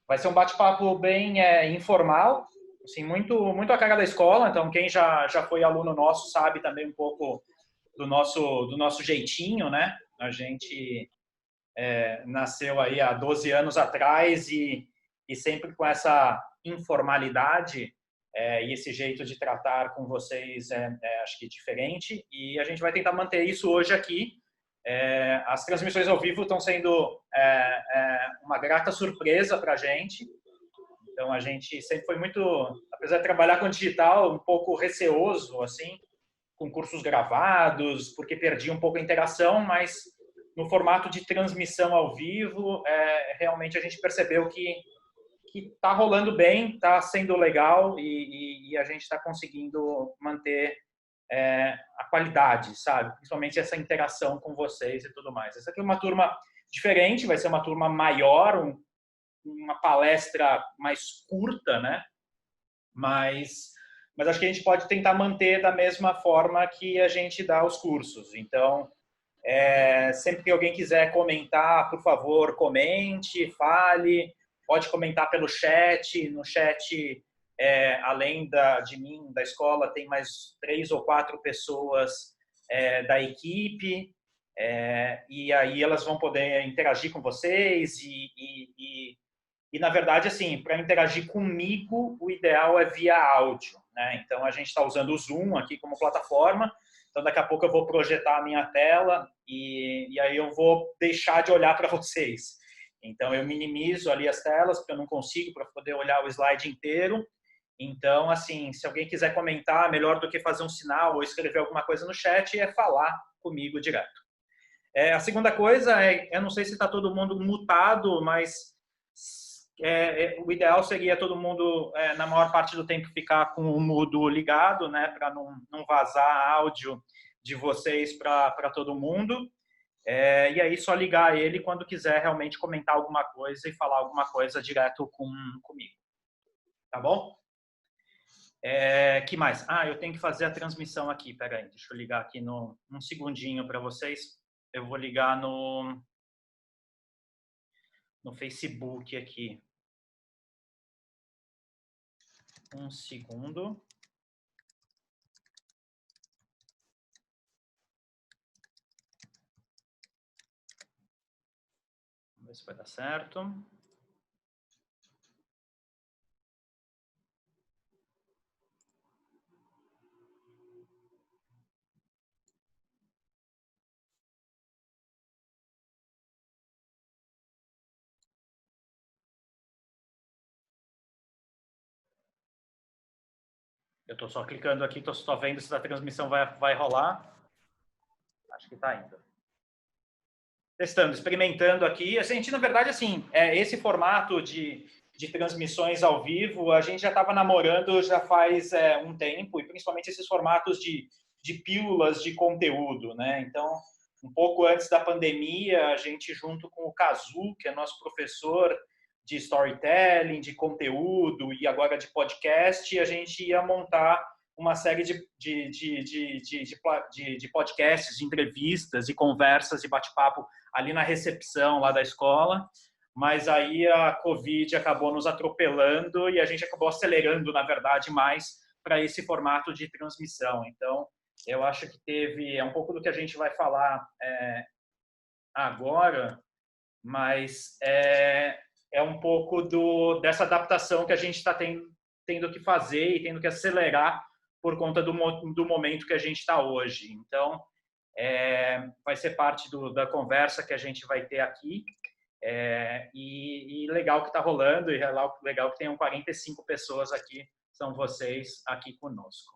Vai ser um bate-papo bem informal, assim, muito a cara da escola. Então, quem já foi aluno nosso sabe também um pouco do nosso jeitinho, né? A gente nasceu aí há 12 anos atrás e sempre com essa informalidade e esse jeito de tratar com vocês acho que diferente. E a gente vai tentar manter isso hoje aqui. As transmissões ao vivo estão sendo uma grata surpresa para a gente. Então, a gente sempre foi muito, apesar de trabalhar com digital, um pouco receoso, assim, com cursos gravados, porque perdia um pouco a interação, mas no formato de transmissão ao vivo, realmente a gente percebeu que está rolando bem, está sendo legal e a gente está conseguindo manter a qualidade, sabe? Principalmente essa interação com vocês e tudo mais. Essa aqui é uma turma diferente, vai ser uma turma maior, uma palestra mais curta, né? Mas acho que a gente pode tentar manter da mesma forma que a gente dá os cursos. Então, sempre que alguém quiser comentar, por favor, comente, fale. Pode comentar pelo chat. No chat, além de mim, da escola, tem mais 3 ou 4 pessoas da equipe. E aí elas vão poder interagir com vocês e na verdade, assim, para interagir comigo, o ideal é via áudio, né? Então, a gente está usando o Zoom aqui como plataforma. Então, daqui a pouco eu vou projetar a minha tela e aí eu vou deixar de olhar para vocês. Então, eu minimizo ali as telas, porque eu não consigo para poder olhar o slide inteiro. Então, assim, se alguém quiser comentar, melhor do que fazer um sinal ou escrever alguma coisa no chat, é falar comigo direto. A segunda coisa eu não sei se está todo mundo mutado, mas o ideal seria todo mundo, na maior parte do tempo, ficar com o mudo ligado, né, para não vazar áudio de vocês para todo mundo. E aí só ligar ele quando quiser realmente comentar alguma coisa e falar alguma coisa direto comigo. Tá bom? Que mais? Eu tenho que fazer a transmissão aqui. Pera aí, deixa eu ligar aqui um segundinho para vocês. Eu vou ligar no Facebook aqui. Um segundo. Vamos ver se vai dar certo. Eu estou só clicando aqui, estou só vendo se a transmissão vai rolar. Acho que está indo. Testando, experimentando aqui. A gente, na verdade, assim, esse formato de transmissões ao vivo, a gente já estava namorando já faz um tempo, e principalmente esses formatos de pílulas de conteúdo, né? Então, um pouco antes da pandemia, a gente, junto com o Kazu, que é nosso professor de storytelling, de conteúdo e agora de podcast, a gente ia montar uma série de podcasts, de entrevistas e conversas e bate-papo ali na recepção lá da escola, mas aí a Covid acabou nos atropelando e a gente acabou acelerando, na verdade, mais para esse formato de transmissão. Então, eu acho que é um pouco do que a gente vai falar agora, mas é um pouco dessa adaptação que a gente está tendo que fazer e tendo que acelerar por conta do momento que a gente está hoje. Então, vai ser parte da conversa que a gente vai ter aqui. E legal que está rolando, e legal que tenham 45 pessoas aqui, são vocês aqui conosco.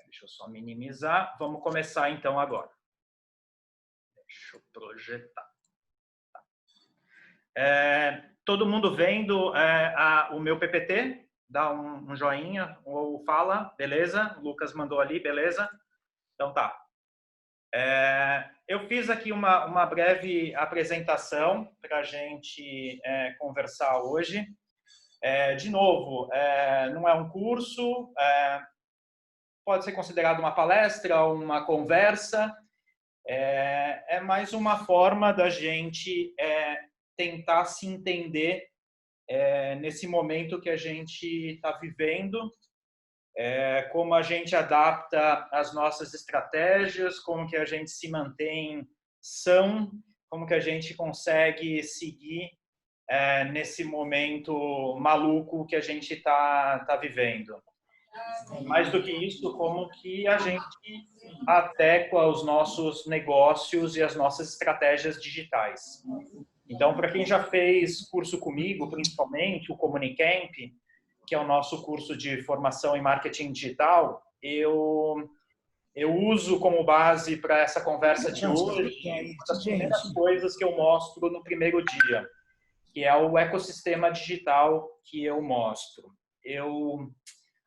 Deixa eu só minimizar. Vamos começar, então, agora. Deixa eu projetar. Todo mundo vendo o meu PPT? Dá um joinha ou fala, beleza? O Lucas mandou ali, beleza? Então tá. Eu fiz aqui uma breve apresentação para a gente conversar hoje. De novo, não é um curso, pode ser considerado uma palestra, uma conversa, é mais uma forma da gente tentar se entender nesse momento que a gente está vivendo, como a gente adapta as nossas estratégias, como que a gente se mantém são, como que a gente consegue seguir nesse momento maluco que a gente tá vivendo. Mais do que isso, como que a gente adequa os nossos negócios e as nossas estratégias digitais. Então, para quem já fez curso comigo, principalmente o Comunicamp, que é o nosso curso de formação em marketing digital, eu uso como base para essa conversa de hoje uma das primeiras coisas que eu mostro no primeiro dia, que é o ecossistema digital que eu mostro. Eu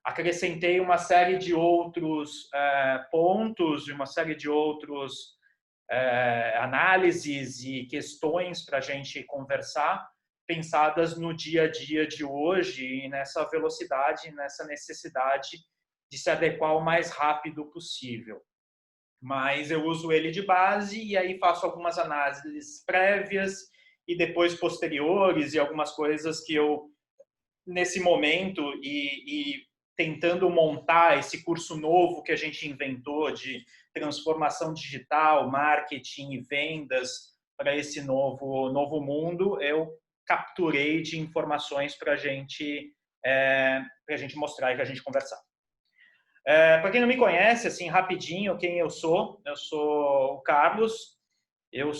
acrescentei uma série de outros pontos, uma série de outros análises e questões para a gente conversar, pensadas no dia a dia de hoje e nessa velocidade, nessa necessidade de se adequar o mais rápido possível. Mas eu uso ele de base e aí faço algumas análises prévias e depois posteriores e algumas coisas que eu, nesse momento e tentando montar esse curso novo que a gente inventou de transformação digital, marketing e vendas para esse novo mundo, eu capturei de informações para a gente mostrar e para a gente conversar. Para quem não me conhece, assim, rapidinho, quem eu sou o Carlos, eu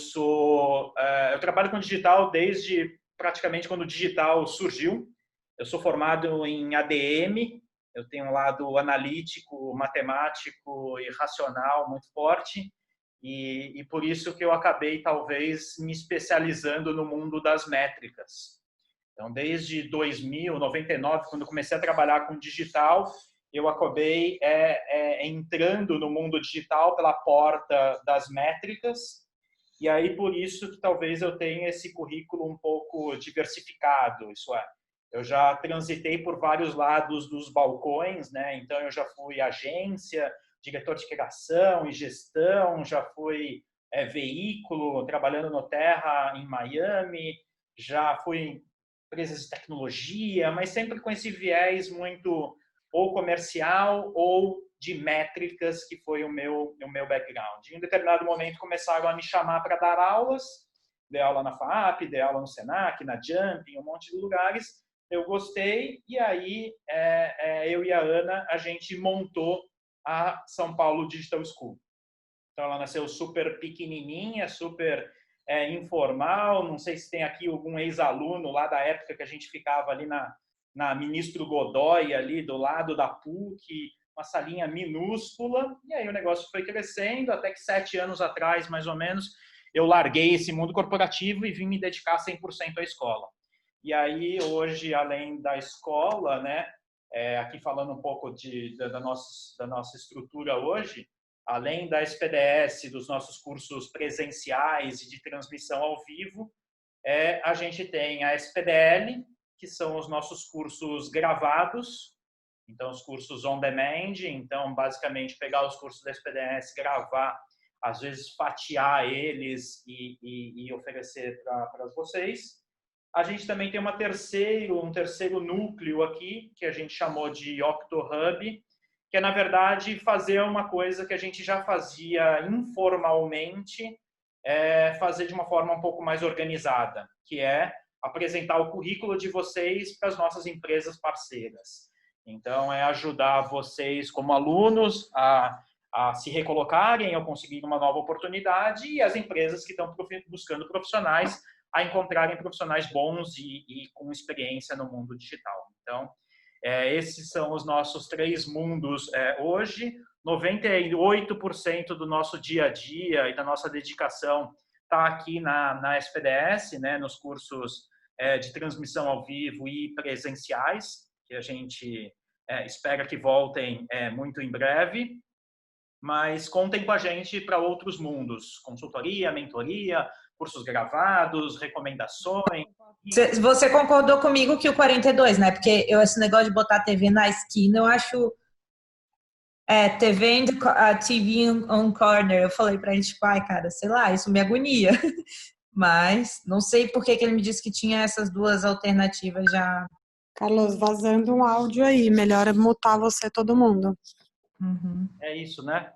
trabalho com digital desde praticamente quando o digital surgiu. Eu sou formado em ADM, eu tenho um lado analítico, matemático e racional muito forte, e por isso que eu acabei, talvez, me especializando no mundo das métricas. Então, desde 2000, 99, quando comecei a trabalhar com digital, eu acabei entrando no mundo digital pela porta das métricas, e aí por isso que talvez eu tenha esse currículo um pouco diversificado, isso é, eu já transitei por vários lados dos balcões, né? Então eu já fui agência, diretor de criação e gestão, já fui veículo, trabalhando no Terra em Miami, já fui em empresas de tecnologia, mas sempre com esse viés muito ou comercial ou de métricas, que foi o meu background. Em um determinado momento começaram a me chamar para dar aulas, dei aula na FAP, dei aula no Senac, na Jump, em um monte de lugares. Eu gostei e aí eu e a Ana, a gente montou a São Paulo Digital School. Então ela nasceu super pequenininha, super informal, não sei se tem aqui algum ex-aluno lá da época que a gente ficava ali na Ministro Godoy, ali do lado da PUC, uma salinha minúscula, e aí o negócio foi crescendo, até que 7 anos atrás, mais ou menos, eu larguei esse mundo corporativo e vim me dedicar 100% à escola. E aí, hoje, além da escola, né, aqui falando um pouco da nossa estrutura hoje, além da SPDS, dos nossos cursos presenciais e de transmissão ao vivo, a gente tem a SPDL, que são os nossos cursos gravados, então os cursos on demand, então basicamente pegar os cursos da SPDS, gravar, às vezes fatiar eles e oferecer para vocês. A gente também tem um terceiro núcleo aqui, que a gente chamou de OctoHub, que é, na verdade, fazer uma coisa que a gente já fazia informalmente, fazer de uma forma um pouco mais organizada, que é apresentar o currículo de vocês para as nossas empresas parceiras. Então, é ajudar vocês, como alunos, a se recolocarem, a conseguir uma nova oportunidade, e as empresas que estão buscando profissionais a encontrarem profissionais bons e com experiência no mundo digital. Então, esses são os nossos 3 mundos hoje. 98% do nosso dia a dia e da nossa dedicação está aqui na SPDS, né, nos cursos de transmissão ao vivo e presenciais, que a gente espera que voltem muito em breve. Mas contem com a gente para outros mundos, consultoria, mentoria, cursos gravados, recomendações. Você concordou comigo que o 42, né? Porque esse negócio de botar a TV na esquina, eu acho... TV on corner. Eu falei pra gente, tipo, ai, cara, sei lá, isso me agonia. Mas não sei por que que ele me disse que tinha essas duas alternativas já. Carlos, vazando um áudio aí. Melhor é mutar você, todo mundo. Uhum. É isso, né?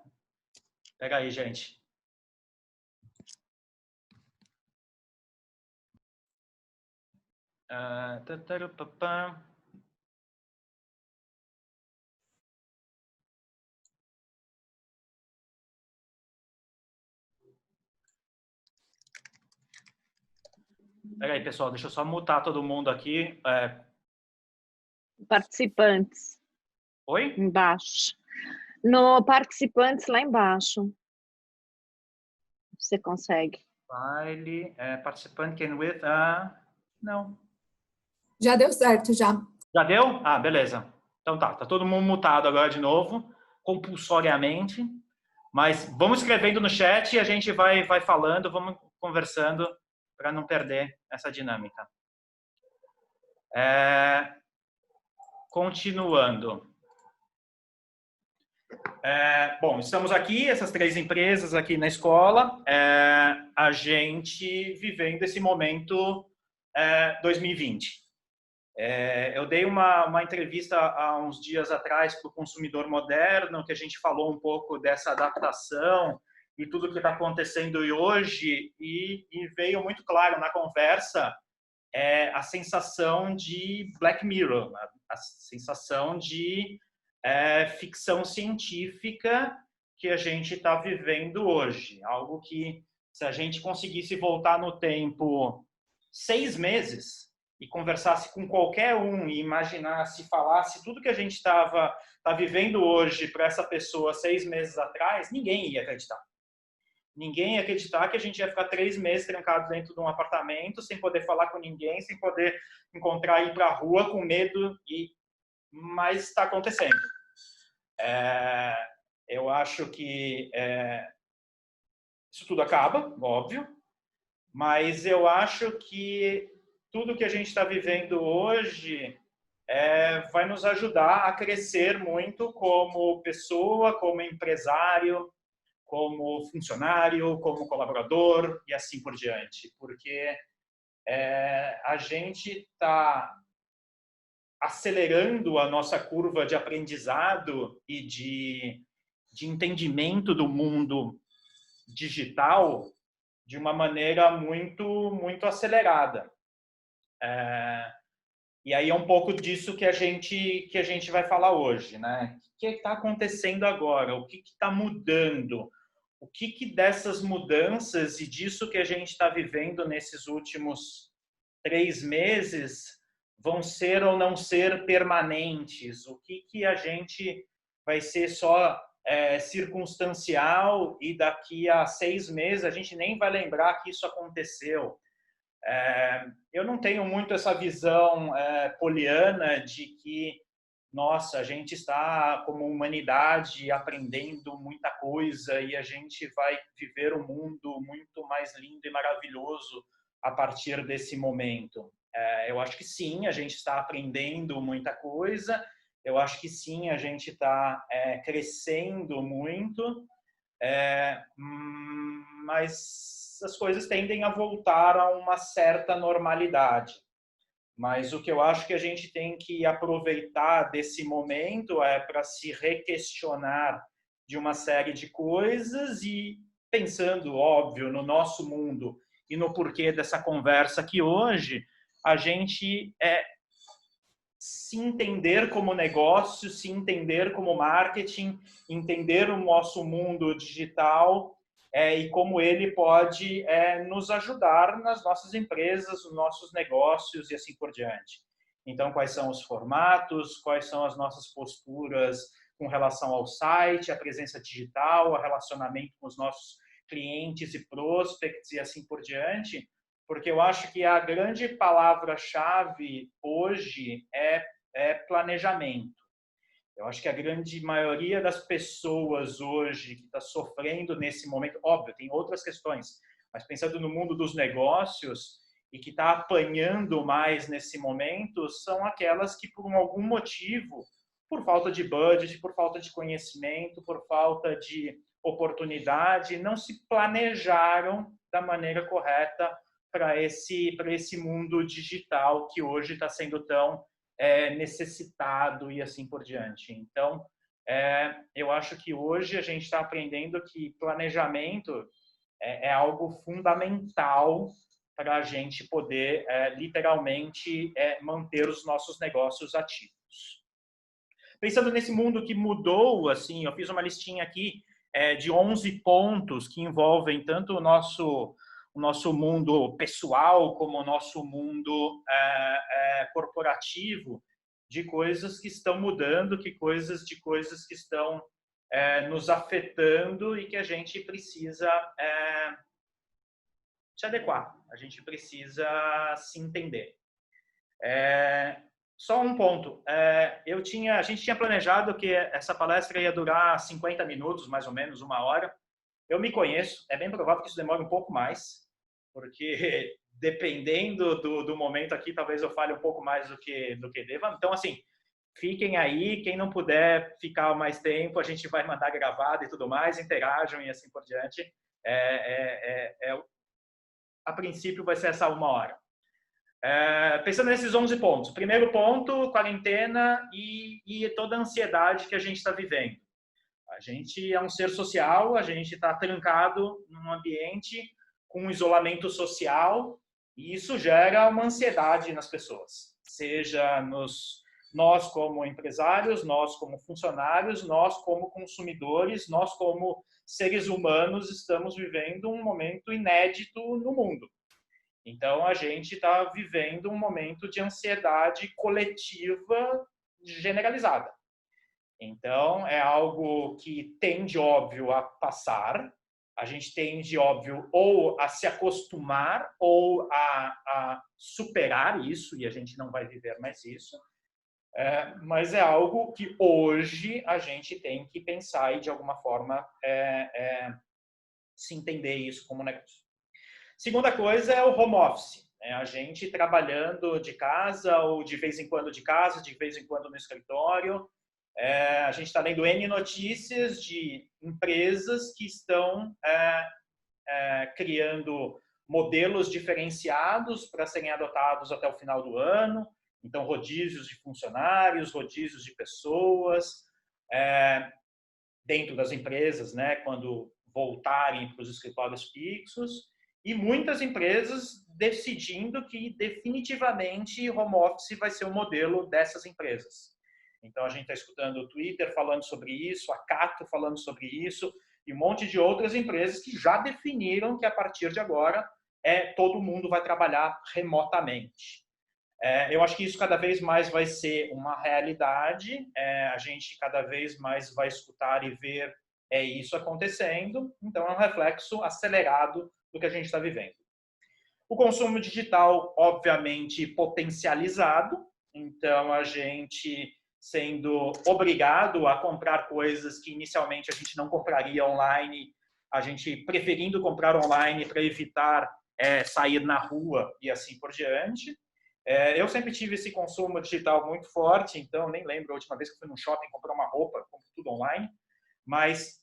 Pega aí, gente. Tatarupapá. Pega aí, pessoal, deixa eu só mutar todo mundo aqui. Participantes, Oi? embaixo. No participantes, lá embaixo. Você consegue. File, participant can with... não. Já deu certo, já. Já deu? Ah, beleza. Então tá todo mundo mutado agora de novo, compulsoriamente. Mas vamos escrevendo no chat e a gente vai falando, vamos conversando para não perder essa dinâmica. Continuando. Bom, estamos aqui, essas 3 empresas aqui na escola, a gente vivendo esse momento 2020. Eu dei uma entrevista há uns dias atrás para o Consumidor Moderno, que a gente falou um pouco dessa adaptação e tudo que está acontecendo hoje, e veio muito claro na conversa a sensação de Black Mirror, a sensação de ficção científica que a gente está vivendo hoje. Algo que, se a gente conseguisse voltar no tempo 6 meses e conversasse com qualquer um e imaginasse, falasse tudo que a gente tá vivendo hoje para essa pessoa 6 meses atrás, ninguém ia acreditar. Ninguém ia acreditar que a gente ia ficar 3 meses trancado dentro de um apartamento, sem poder falar com ninguém, sem poder encontrar, ir para a rua com medo, mas está acontecendo. Eu acho que isso tudo acaba, óbvio, mas eu acho que tudo que a gente está vivendo hoje vai nos ajudar a crescer muito como pessoa, como empresário, como funcionário, como colaborador e assim por diante, porque a gente está acelerando a nossa curva de aprendizado e de entendimento do mundo digital de uma maneira muito acelerada. E aí é um pouco disso que a gente vai falar hoje, né? O que está acontecendo agora? O que está mudando? O que dessas mudanças e disso que a gente está vivendo nesses últimos 3 meses vão ser ou não ser permanentes? O que a gente vai ser só circunstancial e daqui a 6 meses a gente nem vai lembrar que isso aconteceu? Eu não tenho muito essa visão poliana de que, nossa, a gente está como humanidade aprendendo muita coisa e a gente vai viver um mundo muito mais lindo e maravilhoso a partir desse momento. Eu acho que sim, a gente está aprendendo muita coisa, eu acho que sim, a gente está crescendo muito, mas as coisas tendem a voltar a uma certa normalidade. Mas o que eu acho que a gente tem que aproveitar desse momento é para se requestionar de uma série de coisas e pensando, óbvio, no nosso mundo e no porquê dessa conversa aqui hoje, a gente se entender como negócio, se entender como marketing, entender o nosso mundo digital e como ele pode nos ajudar nas nossas empresas, nos nossos negócios e assim por diante. Então, quais são os formatos, quais são as nossas posturas com relação ao site, a presença digital, o relacionamento com os nossos clientes e prospects e assim por diante, porque eu acho que a grande palavra-chave hoje é planejamento. Eu acho que a grande maioria das pessoas hoje que está sofrendo nesse momento, óbvio, tem outras questões, mas pensando no mundo dos negócios e que está apanhando mais nesse momento, são aquelas que, por algum motivo, por falta de budget, por falta de conhecimento, por falta de oportunidade, não se planejaram da maneira correta para esse mundo digital que hoje está sendo tão necessitado e assim por diante. Então, eu acho que hoje a gente está aprendendo que planejamento é algo fundamental para a gente poder, literalmente, manter os nossos negócios ativos. Pensando nesse mundo que mudou, assim, eu fiz uma listinha aqui de 11 pontos que envolvem tanto o nosso mundo pessoal como o nosso mundo corporativo, de coisas que estão mudando, de coisas que estão nos afetando e que a gente precisa se adequar, a gente precisa se entender. Só um ponto, a gente tinha planejado que essa palestra ia durar 50 minutos, mais ou menos, 1 hora. Eu me conheço, é bem provável que isso demore um pouco mais, porque dependendo do momento aqui, talvez eu fale um pouco mais do que deva. Então, assim, fiquem aí, quem não puder ficar mais tempo, a gente vai mandar gravado e tudo mais, interajam e assim por diante. A princípio vai ser essa 1 hora. Pensando nesses 11 pontos. Primeiro ponto, quarentena e toda a ansiedade que a gente está vivendo. A gente é um ser social, a gente está trancado num ambiente com isolamento social e isso gera uma ansiedade nas pessoas. Seja nós como empresários, nós como funcionários, nós como consumidores, nós como seres humanos estamos vivendo um momento inédito no mundo. Então, a gente está vivendo um momento de ansiedade coletiva generalizada. Então, é algo que tende, óbvio, a passar. A gente tende, óbvio, ou a se acostumar ou a superar isso, e a gente não vai viver mais isso. Mas é algo que hoje a gente tem que pensar e, de alguma forma, se entender isso como negócio. Segunda coisa é o home office. A gente trabalhando de casa ou de vez em quando de casa, de vez em quando no escritório. A gente está lendo N notícias de empresas que estão criando modelos diferenciados para serem adotados até o final do ano. Então, rodízios de funcionários, rodízios de pessoas dentro das empresas, né, quando voltarem para os escritórios fixos. E muitas empresas decidindo que definitivamente home office vai ser o modelo dessas empresas. Então, a gente está escutando o Twitter falando sobre isso, a Cato falando sobre isso, e um monte de outras empresas que já definiram que a partir de agora todo mundo vai trabalhar remotamente. Eu acho que isso cada vez mais vai ser uma realidade, a gente cada vez mais vai escutar e ver isso acontecendo, então é um reflexo acelerado do que a gente está vivendo. O consumo digital, obviamente, potencializado, então a gente sendo obrigado a comprar coisas que inicialmente a gente não compraria online, a gente preferindo comprar online para evitar sair na rua e assim por diante. Eu sempre tive esse consumo digital muito forte, então nem lembro a última vez que eu fui num shopping comprar uma roupa, compro tudo online, mas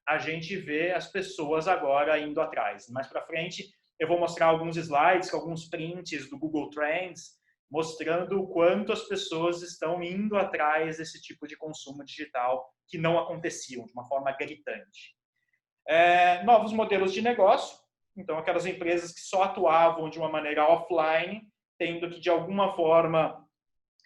a gente vê as pessoas agora indo atrás. Mais para frente, eu vou mostrar alguns slides, alguns prints do Google Trends, mostrando o quanto as pessoas estão indo atrás desse tipo de consumo digital que não aconteciam de uma forma gritante. Novos modelos de negócio, então aquelas empresas que só atuavam de uma maneira offline, tendo que de alguma forma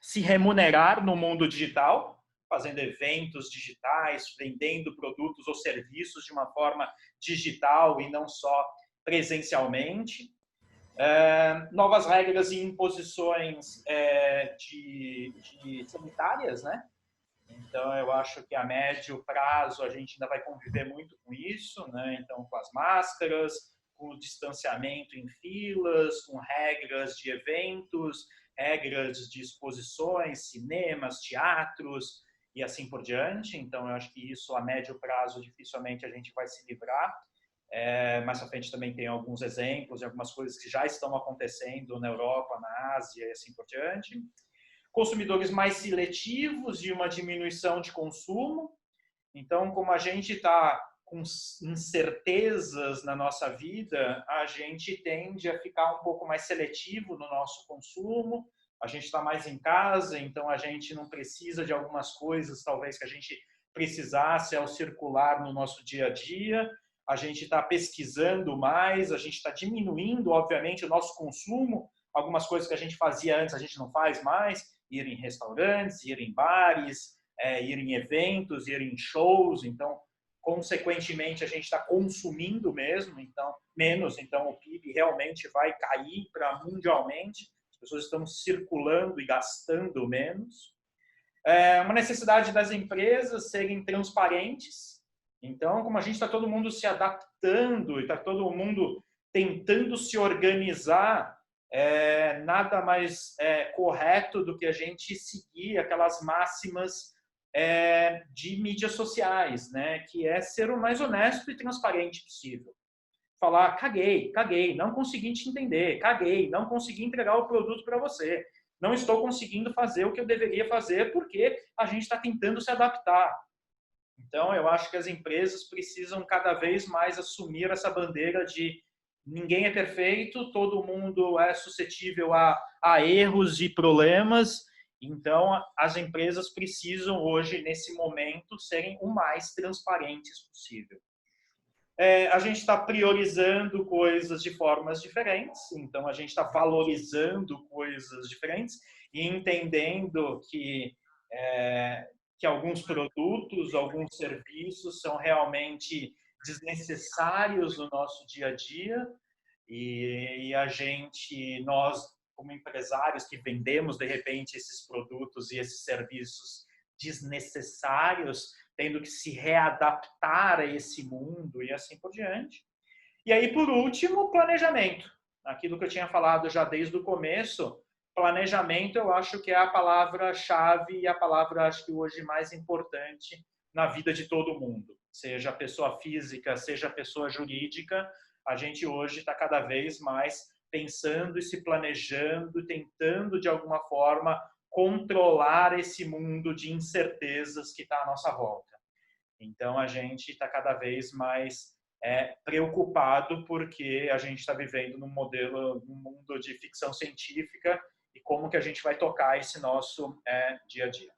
se remunerar no mundo digital, fazendo eventos digitais, vendendo produtos ou serviços de uma forma digital e não só presencialmente. Novas regras e imposições de sanitárias, né? Então, eu acho que a médio prazo a gente ainda vai conviver muito com isso, né? Então, com as máscaras, com o distanciamento em filas, com regras de eventos, regras de exposições, cinemas, teatros e assim por diante. Então, eu acho que isso a médio prazo dificilmente a gente vai se livrar. Mais à frente também tem alguns exemplos e algumas coisas que já estão acontecendo na Europa, na Ásia e assim por diante. Consumidores mais seletivos e uma diminuição de consumo. Então, como a gente está com incertezas na nossa vida, a gente tende a ficar um pouco mais seletivo no nosso consumo, a gente está mais em casa, então a gente não precisa de algumas coisas, talvez, que a gente precisasse ao circular no nosso dia a dia, a gente está pesquisando mais, a gente está diminuindo, obviamente, o nosso consumo, algumas coisas que a gente fazia antes a gente não faz mais, ir em restaurantes, ir em bares, ir em eventos, ir em shows, então, consequentemente, a gente está consumindo mesmo, então, menos, então o PIB realmente vai cair para mundialmente, as pessoas estão circulando e gastando menos. Uma necessidade das empresas serem transparentes, então, como a gente está todo mundo se adaptando e está todo mundo tentando se organizar, nada mais correto do que a gente seguir aquelas máximas de mídias sociais, né? Que é ser o mais honesto e transparente possível. Falar, caguei, não consegui te entender, caguei, não consegui entregar o produto para você, não estou conseguindo fazer o que eu deveria fazer porque a gente está tentando se adaptar. Então, eu acho que as empresas precisam cada vez mais assumir essa bandeira de ninguém é perfeito, todo mundo é suscetível a erros e problemas. Então, as empresas precisam hoje, nesse momento, serem o mais transparentes possível. A gente está priorizando coisas de formas diferentes, então a gente está valorizando coisas diferentes e entendendo que alguns produtos, alguns serviços são realmente desnecessários no nosso dia a dia e nós, como empresários que vendemos, de repente, esses produtos e esses serviços desnecessários, tendo que se readaptar a esse mundo e assim por diante. E aí, por último, planejamento. Aquilo que eu tinha falado já desde o começo, planejamento eu acho que é a palavra-chave e a palavra, acho que hoje, mais importante na vida de todo mundo. Seja pessoa física, seja pessoa jurídica, a gente hoje está cada vez mais pensando e se planejando, tentando, de alguma forma, controlar esse mundo de incertezas que está à nossa volta. Então, a gente está cada vez mais preocupado porque a gente está vivendo num mundo de ficção científica e como que a gente vai tocar esse nosso dia a dia.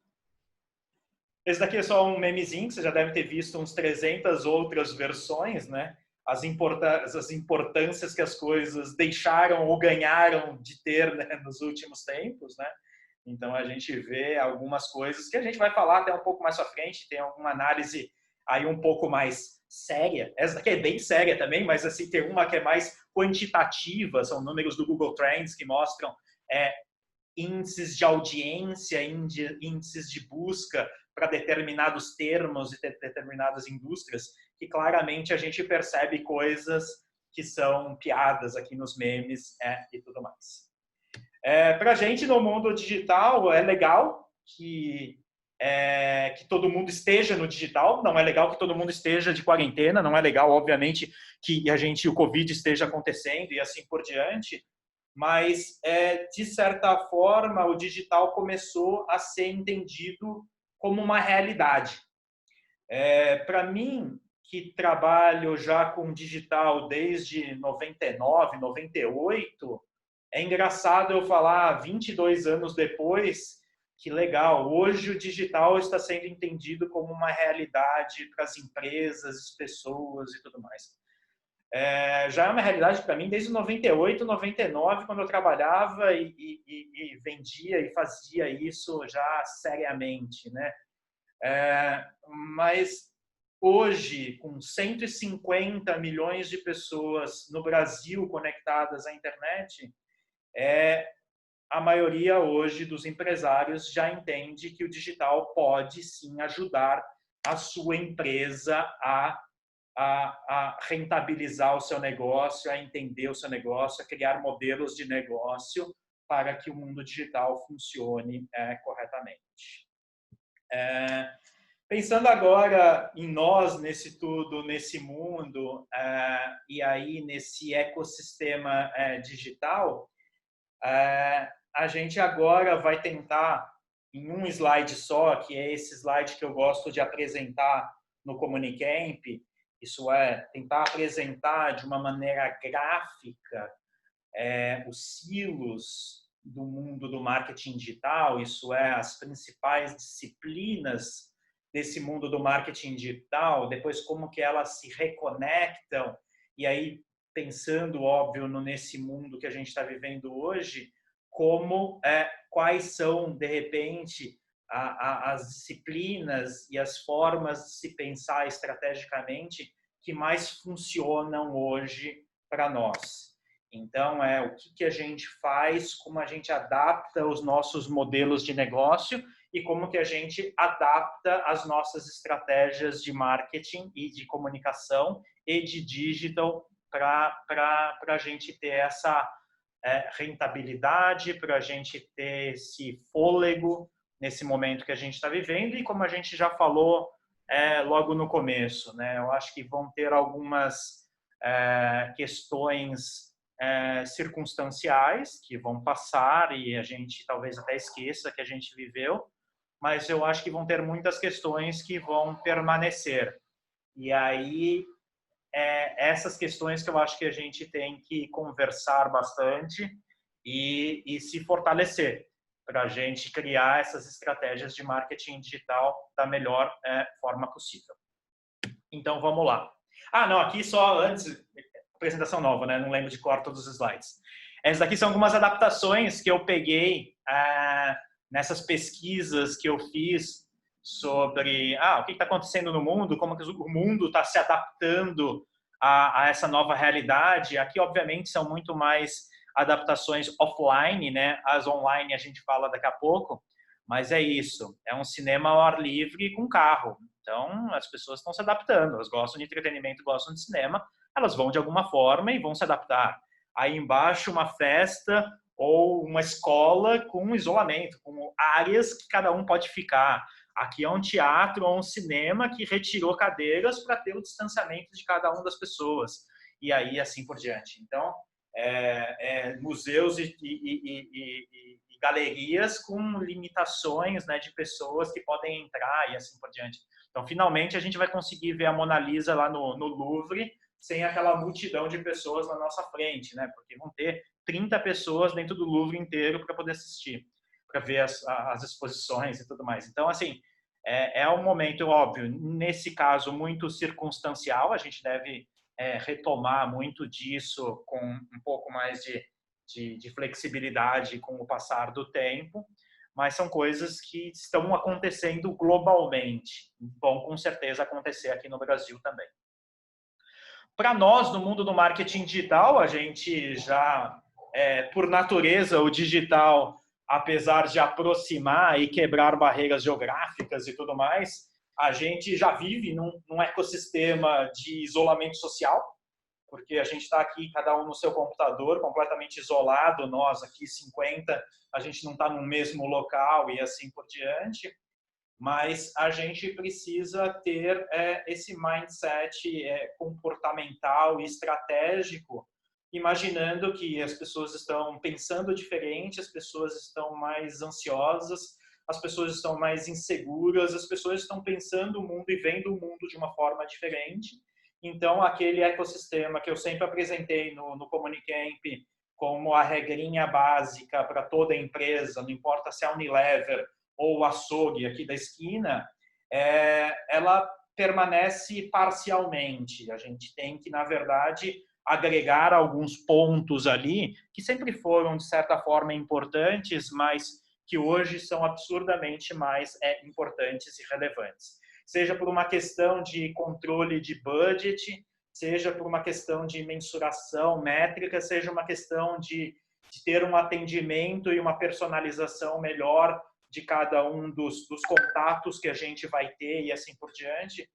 Esse daqui é só um memezinho, que você já deve ter visto uns 300 outras versões, né? As importâncias que as coisas deixaram ou ganharam de ter, né, nos últimos tempos, né? Então, a gente vê algumas coisas que a gente vai falar até um pouco mais à frente, tem alguma análise aí um pouco mais séria. Essa daqui é bem séria também, mas assim, tem uma que é mais quantitativa, são números do Google Trends que mostram índices de audiência, índices de busca para determinados termos e determinadas indústrias, que claramente a gente percebe coisas que são piadas aqui nos memes e tudo mais. Para a gente, no mundo digital, é legal que todo mundo esteja no digital, não é legal que todo mundo esteja de quarentena, não é legal, obviamente, que o Covid esteja acontecendo e assim por diante, mas, de certa forma, o digital começou a ser entendido como uma realidade. Para mim, que trabalho já com digital desde 99, 98, é engraçado eu falar 22 anos depois, que legal, hoje o digital está sendo entendido como uma realidade para as empresas, as pessoas e tudo mais. Já é uma realidade para mim desde 98, 99, quando eu trabalhava e vendia e fazia isso já seriamente, né? Mas hoje, com 150 milhões de pessoas no Brasil conectadas à internet, a maioria hoje dos empresários já entende que o digital pode sim ajudar a sua empresa a rentabilizar o seu negócio, a entender o seu negócio, a criar modelos de negócio para que o mundo digital funcione corretamente. Pensando agora em nós, nesse tudo, nesse mundo, e aí nesse ecossistema digital, a gente agora vai tentar, em um slide só, que é esse slide que eu gosto de apresentar no Comunicamp, isso é, tentar apresentar de uma maneira gráfica os silos do mundo do marketing digital, isso é, as principais disciplinas desse mundo do marketing digital, depois como que elas se reconectam, e aí pensando, óbvio, nesse mundo que a gente está vivendo hoje, quais são, de repente, as disciplinas e as formas de se pensar estrategicamente que mais funcionam hoje para nós. Então, o que a gente faz, como a gente adapta os nossos modelos de negócio e como que a gente adapta as nossas estratégias de marketing e de comunicação e de digital para a gente ter essa rentabilidade, para a gente ter esse fôlego nesse momento que a gente está vivendo e como a gente já falou logo no começo, né? Eu acho que vão ter algumas questões circunstanciais que vão passar e a gente talvez até esqueça que a gente viveu, mas eu acho que vão ter muitas questões que vão permanecer. E aí, essas questões que eu acho que a gente tem que conversar bastante e se fortalecer para a gente criar essas estratégias de marketing digital da melhor forma possível. Então, vamos lá. Não, aqui só antes, apresentação nova, né? Não lembro de cor todos os slides. Essas daqui são algumas adaptações que eu peguei nessas pesquisas que eu fiz sobre o que está acontecendo no mundo, como que o mundo está se adaptando a essa nova realidade. Aqui, obviamente, são muito mais adaptações offline, né? As online a gente fala daqui a pouco, mas é isso. É um cinema ao ar livre com carro. Então, as pessoas estão se adaptando. Elas gostam de entretenimento, gostam de cinema. Elas vão de alguma forma e vão se adaptar. Aí embaixo, uma festa ou uma escola com isolamento, com áreas que cada um pode ficar. Aqui é um teatro ou um cinema que retirou cadeiras para ter o distanciamento de cada uma das pessoas. E aí, assim por diante. Então, museus e galerias com limitações, né, de pessoas que podem entrar e assim por diante. Então, finalmente, a gente vai conseguir ver a Mona Lisa lá no Louvre sem aquela multidão de pessoas na nossa frente, né? Porque vão ter 30 pessoas dentro do Louvre inteiro para poder assistir, para ver as exposições e tudo mais. Então, assim, é um momento, óbvio, nesse caso, muito circunstancial. A gente deve retomar muito disso com um pouco mais de flexibilidade com o passar do tempo, mas são coisas que estão acontecendo globalmente. Vão, com certeza, acontecer aqui no Brasil também. Para nós, no mundo do marketing digital, a gente já, por natureza, o digital, apesar de aproximar e quebrar barreiras geográficas e tudo mais, a gente já vive num ecossistema de isolamento social, porque a gente está aqui, cada um no seu computador, completamente isolado, nós aqui 50, a gente não está no mesmo local e assim por diante, mas a gente precisa ter esse mindset comportamental e estratégico, imaginando que as pessoas estão pensando diferente, as pessoas estão mais ansiosas, as pessoas estão mais inseguras, as pessoas estão pensando o mundo e vendo o mundo de uma forma diferente. Então, aquele ecossistema que eu sempre apresentei no Comunicamp como a regrinha básica para toda empresa, não importa se é a Unilever ou o açougue aqui da esquina, ela permanece parcialmente. A gente tem que, na verdade, agregar alguns pontos ali que sempre foram, de certa forma, importantes, mas que hoje são absurdamente mais importantes e relevantes. Seja por uma questão de controle de budget, seja por uma questão de mensuração métrica, seja uma questão de ter um atendimento e uma personalização melhor de cada um dos contatos que a gente vai ter e assim por diante,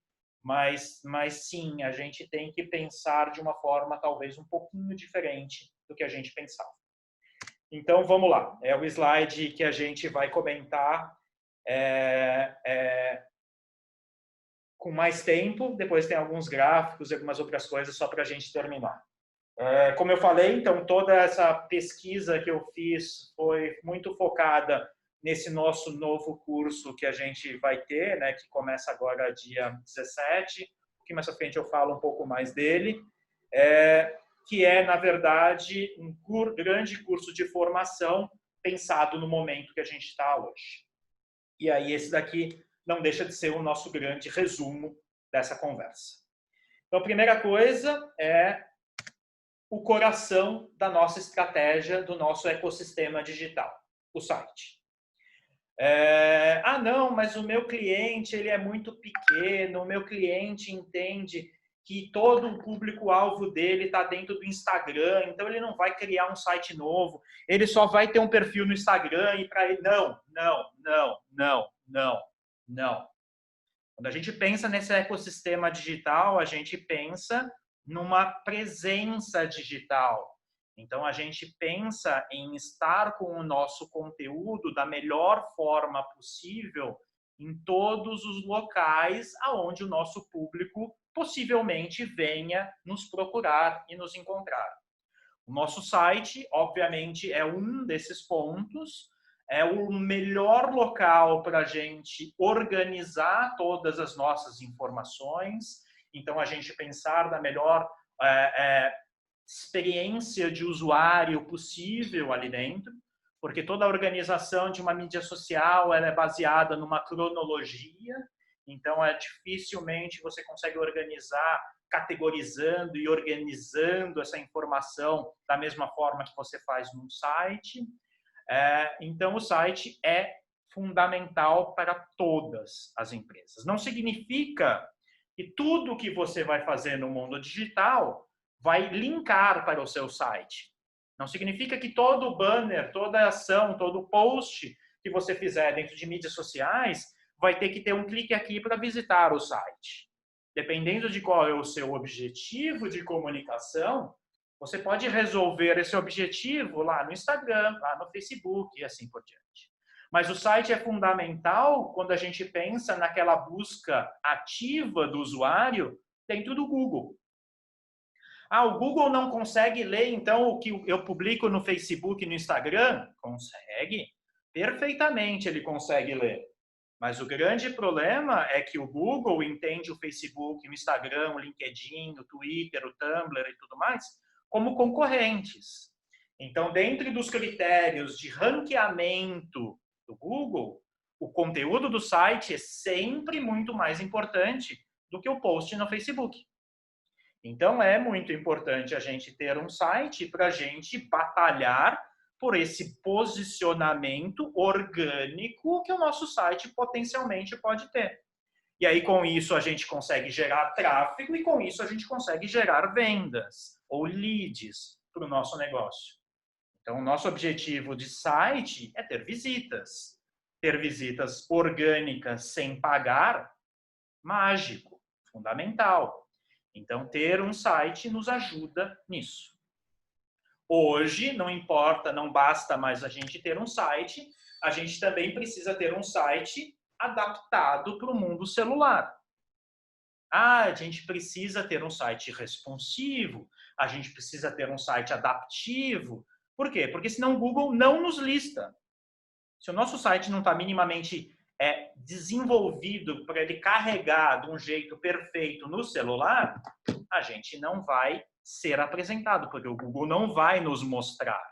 mas sim, a gente tem que pensar de uma forma talvez um pouquinho diferente do que a gente pensava. Então, vamos lá. É o slide que a gente vai comentar com mais tempo. Depois tem alguns gráficos e algumas outras coisas só para a gente terminar. Como eu falei, então, toda essa pesquisa que eu fiz foi muito focada nesse nosso novo curso que a gente vai ter, né, que começa agora dia 17. O que mais à frente eu falo um pouco mais dele, que é, na verdade, um grande curso de formação pensado no momento que a gente está hoje. E aí esse daqui não deixa de ser o nosso grande resumo dessa conversa. Então, a primeira coisa é o coração da nossa estratégia, do nosso ecossistema digital, o site. Não, mas o meu cliente ele é muito pequeno, o meu cliente entende que todo o público-alvo dele está dentro do Instagram, então ele não vai criar um site novo, ele só vai ter um perfil no Instagram e para ele... Não. Quando a gente pensa nesse ecossistema digital, a gente pensa numa presença digital. Então, a gente pensa em estar com o nosso conteúdo da melhor forma possível em todos os locais aonde o nosso público possivelmente venha nos procurar e nos encontrar. O nosso site, obviamente, é um desses pontos, é o melhor local para a gente organizar todas as nossas informações. Então, a gente pensar na melhor experiência de usuário possível ali dentro, porque toda a organização de uma mídia social ela é baseada numa cronologia, então dificilmente você consegue organizar categorizando e organizando essa informação da mesma forma que você faz num site. Então, o site é fundamental para todas as empresas. Não significa que tudo que você vai fazer no mundo digital vai linkar para o seu site. Não significa que todo banner, toda ação, todo post que você fizer dentro de mídias sociais vai ter que ter um clique aqui para visitar o site. Dependendo de qual é o seu objetivo de comunicação, você pode resolver esse objetivo lá no Instagram, lá no Facebook e assim por diante. Mas o site é fundamental quando a gente pensa naquela busca ativa do usuário dentro do Google. O Google não consegue ler, então, o que eu publico no Facebook e no Instagram? Consegue. Perfeitamente ele consegue ler. Mas o grande problema é que o Google entende o Facebook, o Instagram, o LinkedIn, o Twitter, o Tumblr e tudo mais como concorrentes. Então, dentro dos critérios de ranqueamento do Google, o conteúdo do site é sempre muito mais importante do que o post no Facebook. Então, é muito importante a gente ter um site para a gente batalhar por esse posicionamento orgânico que o nosso site potencialmente pode ter. E aí, com isso, a gente consegue gerar tráfego e, com isso, a gente consegue gerar vendas ou leads para o nosso negócio. Então, o nosso objetivo de site é ter visitas. Ter visitas orgânicas sem pagar, mágico, fundamental. Então, ter um site nos ajuda nisso. Hoje, não importa, não basta mais a gente ter um site, a gente também precisa ter um site adaptado para o mundo celular. A gente precisa ter um site responsivo, a gente precisa ter um site adaptivo. Por quê? Porque senão o Google não nos lista. Se o nosso site não está minimamente desenvolvido para ele carregar de um jeito perfeito no celular, a gente não vai ser apresentado, porque o Google não vai nos mostrar.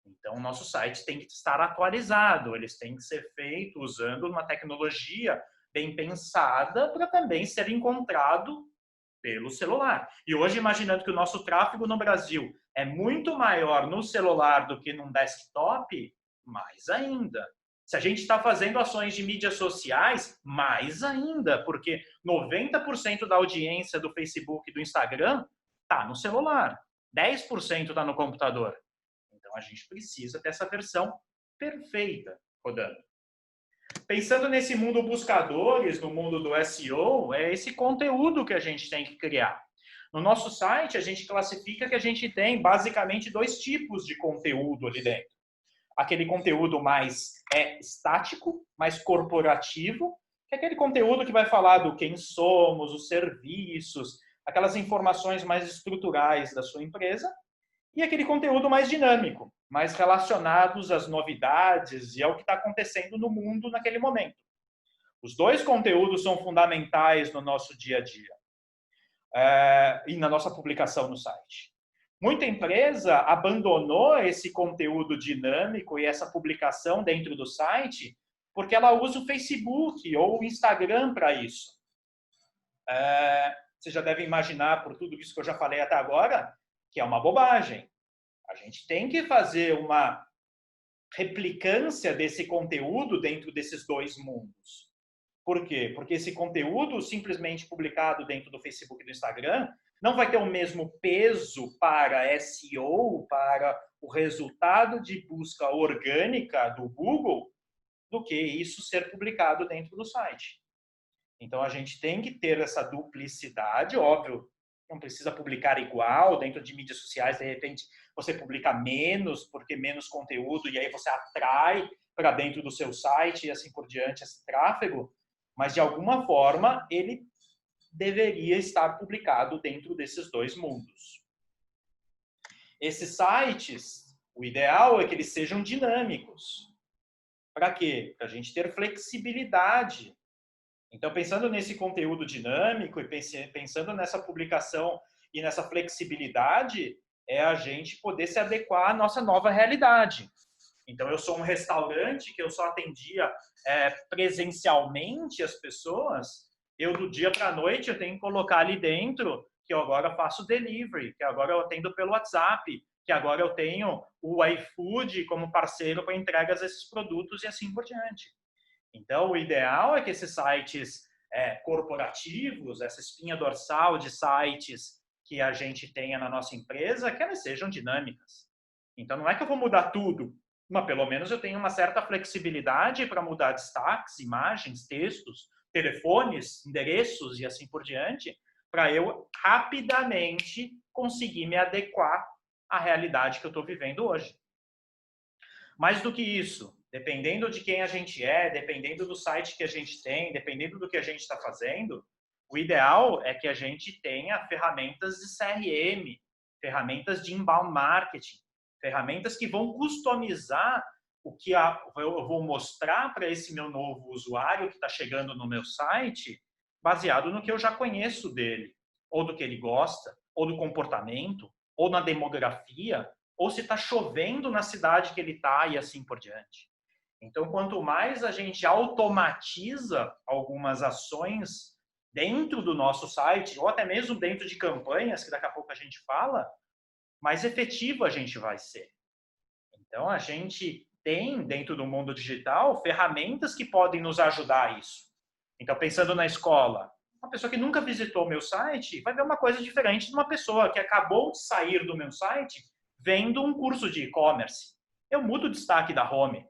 Então, o nosso site tem que estar atualizado, eles têm que ser feitos usando uma tecnologia bem pensada para também ser encontrado pelo celular. E hoje, imaginando que o nosso tráfego no Brasil é muito maior no celular do que num desktop, mais ainda. Se a gente está fazendo ações de mídias sociais, mais ainda, porque 90% da audiência do Facebook e do Instagram está no celular, 10% está no computador. Então, a gente precisa ter essa versão perfeita rodando. Pensando nesse mundo buscadores, no mundo do SEO, é esse conteúdo que a gente tem que criar. No nosso site, a gente classifica que a gente tem basicamente 2 tipos de conteúdo ali dentro. Aquele conteúdo mais estático, mais corporativo, que é aquele conteúdo que vai falar do quem somos, os serviços, aquelas informações mais estruturais da sua empresa, e aquele conteúdo mais dinâmico, mais relacionados às novidades e ao que está acontecendo no mundo naquele momento. Os 2 conteúdos são fundamentais no nosso dia a dia. e na nossa publicação no site. Muita empresa abandonou esse conteúdo dinâmico e essa publicação dentro do site porque ela usa o Facebook ou o Instagram para isso. Você já deve imaginar, por tudo isso que eu já falei até agora, que é uma bobagem. A gente tem que fazer uma replicância desse conteúdo dentro desses dois mundos. Por quê? Porque esse conteúdo simplesmente publicado dentro do Facebook e do Instagram não vai ter o mesmo peso para SEO, para o resultado de busca orgânica do Google, do que isso ser publicado dentro do site. Então, a gente tem que ter essa duplicidade, óbvio, não precisa publicar igual, dentro de mídias sociais, de repente, você publica menos, porque menos conteúdo, e aí você atrai para dentro do seu site e assim por diante esse tráfego, mas de alguma forma ele deveria estar publicado dentro desses dois mundos. Esses sites, o ideal é que eles sejam dinâmicos. Para quê? Para a gente ter flexibilidade. Então, pensando nesse conteúdo dinâmico e pensando nessa publicação e nessa flexibilidade, é a gente poder se adequar à nossa nova realidade. Então, eu sou um restaurante que eu só atendia presencialmente as pessoas, eu do dia para a noite eu tenho que colocar ali dentro que eu agora faço delivery, que agora eu atendo pelo WhatsApp, que agora eu tenho o iFood como parceiro para entregas desses produtos e assim por diante. Então, o ideal é que esses sites corporativos, essa espinha dorsal de sites que a gente tenha na nossa empresa, que elas sejam dinâmicas. Então, não é que eu vou mudar tudo, mas pelo menos eu tenho uma certa flexibilidade para mudar destaques, imagens, textos, telefones, endereços e assim por diante, para eu rapidamente conseguir me adequar à realidade que eu estou vivendo hoje. Mais do que isso, dependendo de quem a gente é, dependendo do site que a gente tem, dependendo do que a gente está fazendo, o ideal é que a gente tenha ferramentas de CRM, ferramentas de inbound marketing, ferramentas que vão customizar o que eu vou mostrar para esse meu novo usuário que está chegando no meu site, baseado no que eu já conheço dele, ou do que ele gosta, ou do comportamento, ou na demografia, ou se está chovendo na cidade que ele está e assim por diante. Então, quanto mais a gente automatiza algumas ações dentro do nosso site, ou até mesmo dentro de campanhas, que daqui a pouco a gente fala, mais efetivo a gente vai ser. Então, a gente tem, dentro do mundo digital, ferramentas que podem nos ajudar a isso. Então, pensando na escola, uma pessoa que nunca visitou o meu site vai ver uma coisa diferente de uma pessoa que acabou de sair do meu site vendo um curso de e-commerce. Eu mudo o destaque da home.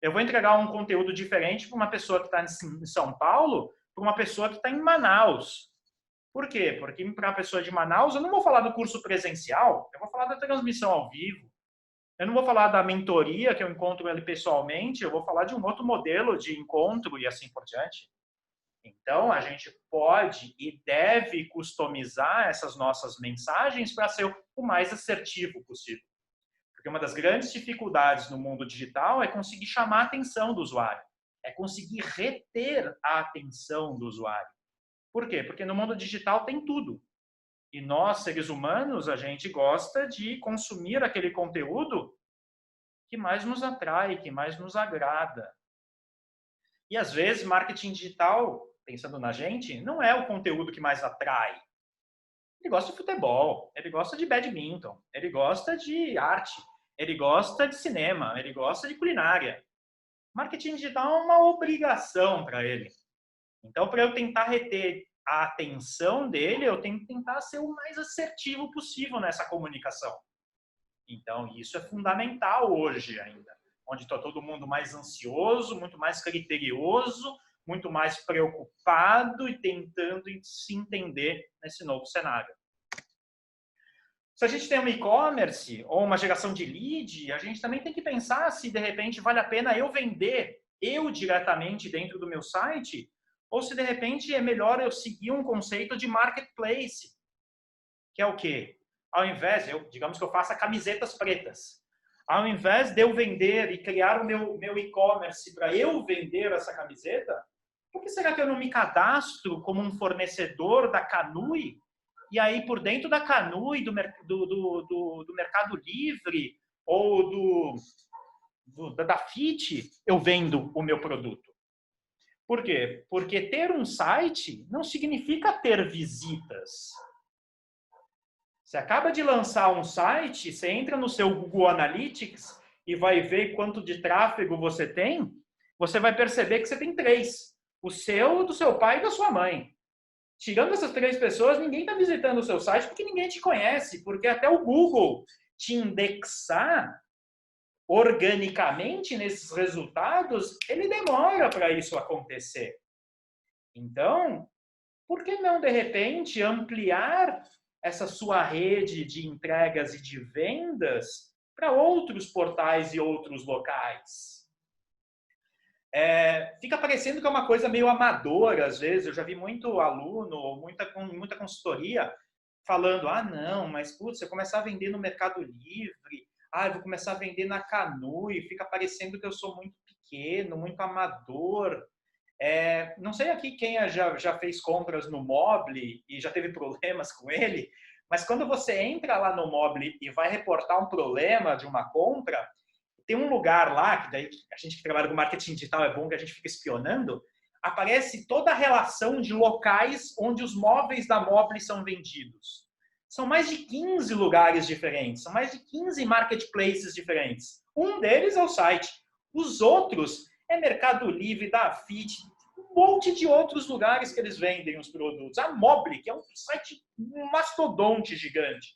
Eu vou entregar um conteúdo diferente para uma pessoa que está em São Paulo, para uma pessoa que está em Manaus. Por quê? Porque para uma pessoa de Manaus, eu não vou falar do curso presencial, eu vou falar da transmissão ao vivo. Eu não vou falar da mentoria, que eu encontro ele pessoalmente, eu vou falar de um outro modelo de encontro e assim por diante. Então, a gente pode e deve customizar essas nossas mensagens para ser o mais assertivo possível. Porque uma das grandes dificuldades no mundo digital é conseguir chamar a atenção do usuário, é conseguir reter a atenção do usuário. Por quê? Porque no mundo digital tem tudo. E nós, seres humanos, a gente gosta de consumir aquele conteúdo que mais nos atrai, que mais nos agrada. E às vezes, marketing digital, pensando na gente, não é o conteúdo que mais atrai. Ele gosta de futebol, ele gosta de badminton, ele gosta de arte, ele gosta de cinema, ele gosta de culinária. Marketing digital é uma obrigação para ele. Então, para eu tentar reter a atenção dele, eu tenho que tentar ser o mais assertivo possível nessa comunicação. Então, isso é fundamental hoje ainda, onde está todo mundo mais ansioso, muito mais criterioso, muito mais preocupado e tentando se entender nesse novo cenário. Se a gente tem um e-commerce ou uma geração de lead, a gente também tem que pensar se, de repente, vale a pena eu vender eu diretamente dentro do meu site, ou se, de repente, é melhor eu seguir um conceito de marketplace, que é o quê? Ao invés, digamos que eu faça camisetas pretas. Ao invés de eu vender e criar o meu e-commerce para eu vender essa camiseta, por que será que eu não me cadastro como um fornecedor da Canui e aí por dentro da Canui, do Mercado Livre ou da Fit, eu vendo o meu produto. Por quê? Porque ter um site não significa ter visitas. Você acaba de lançar um site, você entra no seu Google Analytics e vai ver quanto de tráfego você tem, você vai perceber que você tem 3. O seu, do seu pai e da sua mãe. Tirando essas 3 pessoas, ninguém está visitando o seu site porque ninguém te conhece, porque até o Google te indexar organicamente nesses resultados, ele demora para isso acontecer. Então, por que não, de repente, ampliar essa sua rede de entregas e de vendas para outros portais e outros locais? Fica parecendo que é uma coisa meio amadora, às vezes. Eu já vi muito aluno, muita consultoria, falando, não, mas, putz, se eu começar a vender no Mercado Livre, eu vou começar a vender na Canui, fica parecendo que eu sou muito pequeno, muito amador. Não sei aqui quem já fez compras no Mobile e já teve problemas com ele, mas quando você entra lá no Mobile e vai reportar um problema de uma compra, tem um lugar lá, que daí a gente que trabalha com marketing digital é bom que a gente fica espionando, aparece toda a relação de locais onde os móveis da Mobile são vendidos. São mais de 15 lugares diferentes, são mais de 15 marketplaces diferentes. Um deles é o site. Os outros é Mercado Livre, da Fit, um monte de outros lugares que eles vendem os produtos. A Mobile, que é um site, um mastodonte gigante.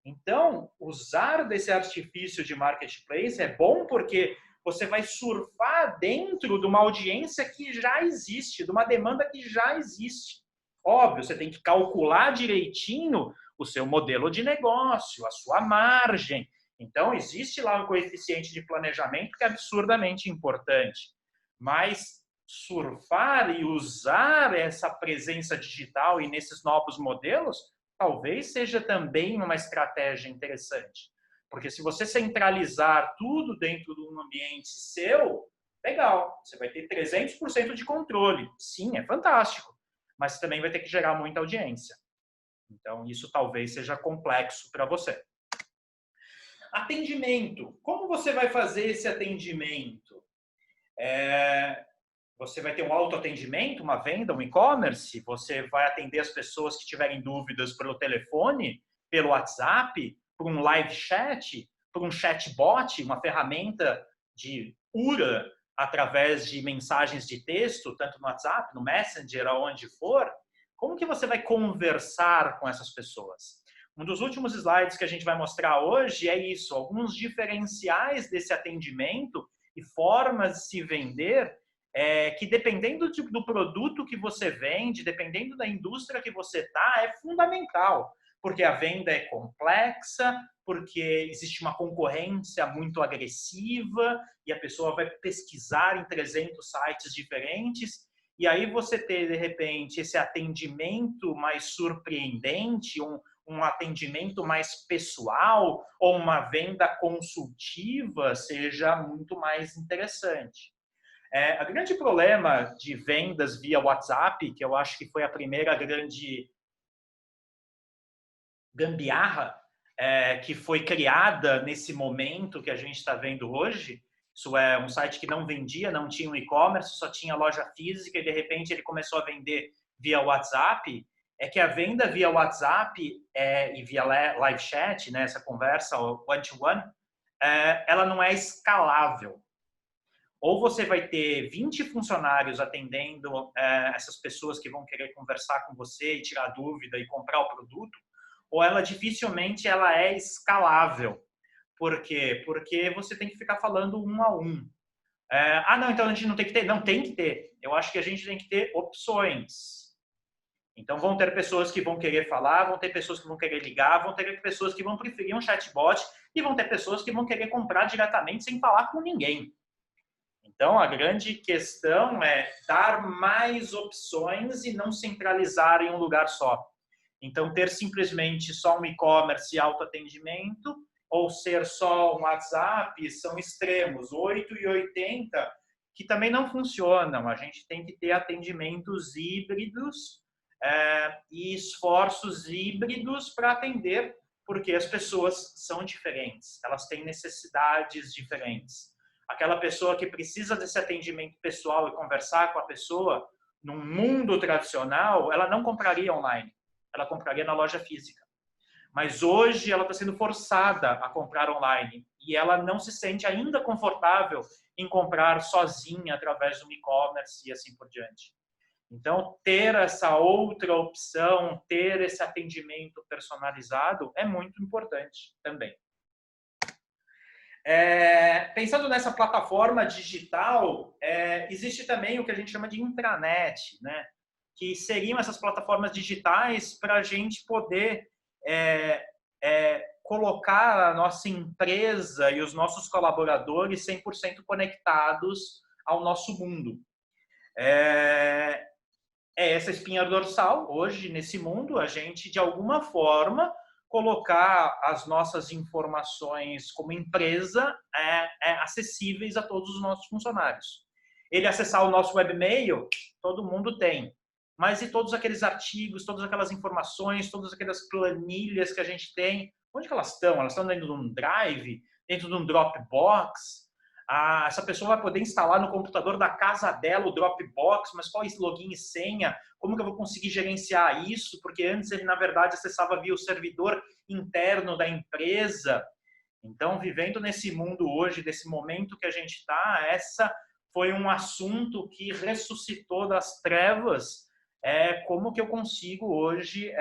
Então, usar desse artifício de marketplace é bom porque você vai surfar dentro de uma audiência que já existe, de uma demanda que já existe. Óbvio, você tem que calcular direitinho o seu modelo de negócio, a sua margem. Então, existe lá um coeficiente de planejamento que é absurdamente importante. Mas surfar e usar essa presença digital e nesses novos modelos talvez seja também uma estratégia interessante. Porque se você centralizar tudo dentro de um ambiente seu, legal, você vai ter 300% de controle. Sim, é fantástico, mas também vai ter que gerar muita audiência. Então, isso talvez seja complexo para você. Atendimento. Como você vai fazer esse atendimento? Você vai ter um autoatendimento, uma venda, um e-commerce, você vai atender as pessoas que tiverem dúvidas pelo telefone, pelo WhatsApp, por um live chat, por um chatbot, uma ferramenta de URA através de mensagens de texto, tanto no WhatsApp, no Messenger, aonde for. Como que você vai conversar com essas pessoas? Um dos últimos slides que a gente vai mostrar hoje é isso, alguns diferenciais desse atendimento e formas de se vender que dependendo do produto que você vende, dependendo da indústria que você está, é fundamental, porque a venda é complexa, porque existe uma concorrência muito agressiva e a pessoa vai pesquisar em 300 sites diferentes, e aí você ter, de repente, esse atendimento mais surpreendente, um atendimento mais pessoal ou uma venda consultiva seja muito mais interessante. O grande problema de vendas via WhatsApp, que eu acho que foi a primeira grande gambiarra que foi criada nesse momento que a gente está vendo hoje, isso é um site que não vendia, não tinha um e-commerce, só tinha loja física e de repente ele começou a vender via WhatsApp, é que a venda via WhatsApp e via live chat, né, essa conversa one-to-one, ela não é escalável. Ou você vai ter 20 funcionários atendendo essas pessoas que vão querer conversar com você e tirar dúvida e comprar o produto, ou ela dificilmente ela é escalável. Por quê? Porque você tem que ficar falando um a um. Não, então a gente não tem que ter. Não, tem que ter. Eu acho que a gente tem que ter opções. Então, vão ter pessoas que vão querer falar, vão ter pessoas que vão querer ligar, vão ter pessoas que vão preferir um chatbot e vão ter pessoas que vão querer comprar diretamente sem falar com ninguém. Então, a grande questão é dar mais opções e não centralizar em um lugar só. Então, ter simplesmente só um e-commerce e autoatendimento ou ser só um WhatsApp são extremos, 8 e 80, que também não funcionam. A gente tem que ter atendimentos híbridos e esforços híbridos para atender, porque as pessoas são diferentes, elas têm necessidades diferentes. Aquela pessoa que precisa desse atendimento pessoal e conversar com a pessoa, num mundo tradicional, ela não compraria online, ela compraria na loja física. Mas hoje ela está sendo forçada a comprar online e ela não se sente ainda confortável em comprar sozinha através do e-commerce e assim por diante. Então, ter essa outra opção, ter esse atendimento personalizado é muito importante também. Pensando nessa plataforma digital, existe também o que a gente chama de intranet, né? Que seriam essas plataformas digitais para a gente poder colocar a nossa empresa e os nossos colaboradores 100% conectados ao nosso mundo. Essa espinha dorsal, hoje, nesse mundo, a gente, de alguma forma, colocar as nossas informações como empresa acessíveis a todos os nossos funcionários. Ele acessar o nosso webmail, todo mundo tem. Mas e todos aqueles artigos, todas aquelas informações, todas aquelas planilhas que a gente tem, onde que elas estão? Elas estão dentro de um Drive, dentro de um Dropbox? Essa pessoa vai poder instalar no computador da casa dela o Dropbox, mas qual é esse login e senha? Como que eu vou conseguir gerenciar isso? Porque antes ele, na verdade, acessava via o servidor interno da empresa. Então, vivendo nesse mundo hoje, desse momento que a gente está, essa foi um assunto que ressuscitou das trevas. Como que eu consigo hoje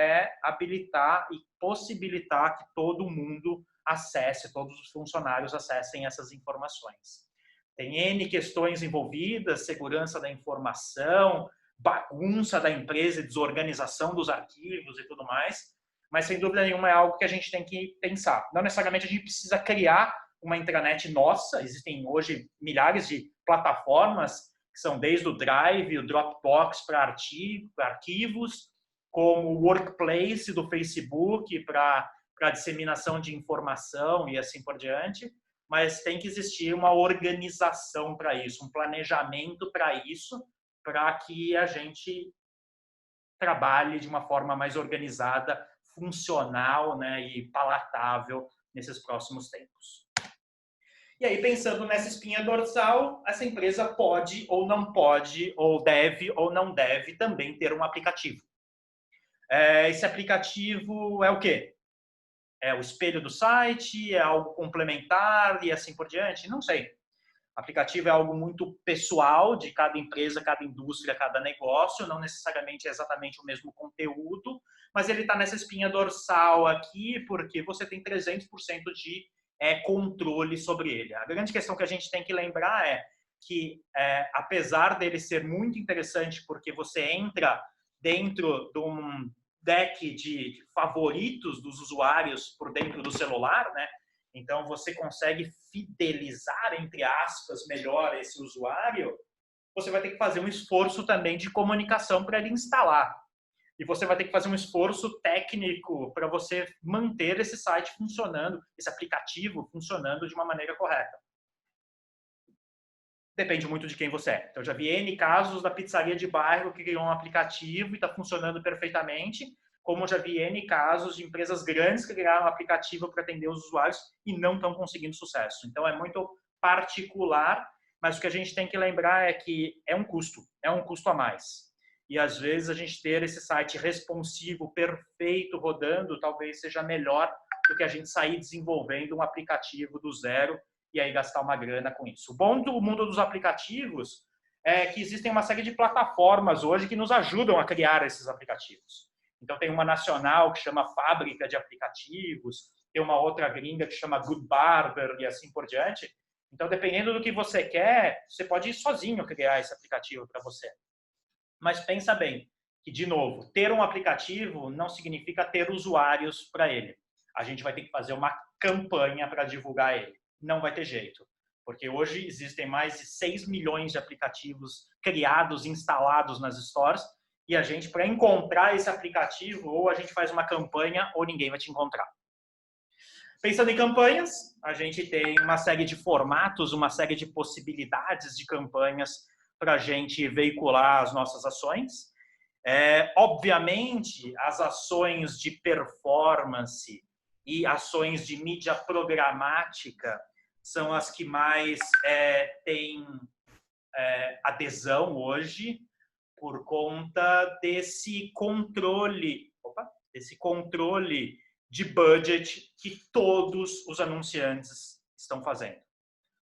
habilitar e possibilitar que todo mundo acesse, todos os funcionários acessem essas informações. Tem N questões envolvidas, segurança da informação, bagunça da empresa e desorganização dos arquivos e tudo mais, mas sem dúvida nenhuma é algo que a gente tem que pensar. Não necessariamente a gente precisa criar uma intranet nossa, existem hoje milhares de plataformas que são desde o Drive, o Dropbox para arquivos, como o Workplace do Facebook para disseminação de informação e assim por diante, mas tem que existir uma organização para isso, um planejamento para isso, para que a gente trabalhe de uma forma mais organizada, funcional, né, e palatável nesses próximos tempos. E aí, pensando nessa espinha dorsal, essa empresa pode ou não pode, ou deve ou não deve também ter um aplicativo. Esse aplicativo é o quê? É o espelho do site? É algo complementar e assim por diante? Não sei. Aplicativo é algo muito pessoal de cada empresa, cada indústria, cada negócio. Não necessariamente é exatamente o mesmo conteúdo, mas ele está nessa espinha dorsal aqui porque você tem 300% de controle sobre ele. A grande questão que a gente tem que lembrar é que, apesar dele ser muito interessante porque você entra dentro de um deck de favoritos dos usuários por dentro do celular, né? Então, você consegue fidelizar, entre aspas, melhor esse usuário, você vai ter que fazer um esforço também de comunicação para ele instalar. E você vai ter que fazer um esforço técnico para você manter esse site funcionando, esse aplicativo funcionando de uma maneira correta. Depende muito de quem você é. Então, eu já vi N casos da pizzaria de bairro que criou um aplicativo e está funcionando perfeitamente, como já vi N casos de empresas grandes que criaram um aplicativo para atender os usuários e não estão conseguindo sucesso. Então, é muito particular, mas o que a gente tem que lembrar é que é um custo a mais. E, às vezes, a gente ter esse site responsivo, perfeito, rodando, talvez seja melhor do que a gente sair desenvolvendo um aplicativo do zero e aí gastar uma grana com isso. O bom do mundo dos aplicativos é que existem uma série de plataformas hoje que nos ajudam a criar esses aplicativos. Então, tem uma nacional que chama Fábrica de Aplicativos, tem uma outra gringa que chama Good Barber e assim por diante. Então, dependendo do que você quer, você pode ir sozinho criar esse aplicativo para você. Mas pensa bem, que, de novo, ter um aplicativo não significa ter usuários para ele. A gente vai ter que fazer uma campanha para divulgar ele. Não vai ter jeito, porque hoje existem mais de 6 milhões de aplicativos criados, instalados nas stores, e a gente, para encontrar esse aplicativo, ou a gente faz uma campanha, ou ninguém vai te encontrar. Pensando em campanhas, a gente tem uma série de formatos, uma série de possibilidades de campanhas para a gente veicular as nossas ações. Obviamente, as ações de performance e ações de mídia programática são as que mais têm adesão hoje por conta desse controle de budget que todos os anunciantes estão fazendo.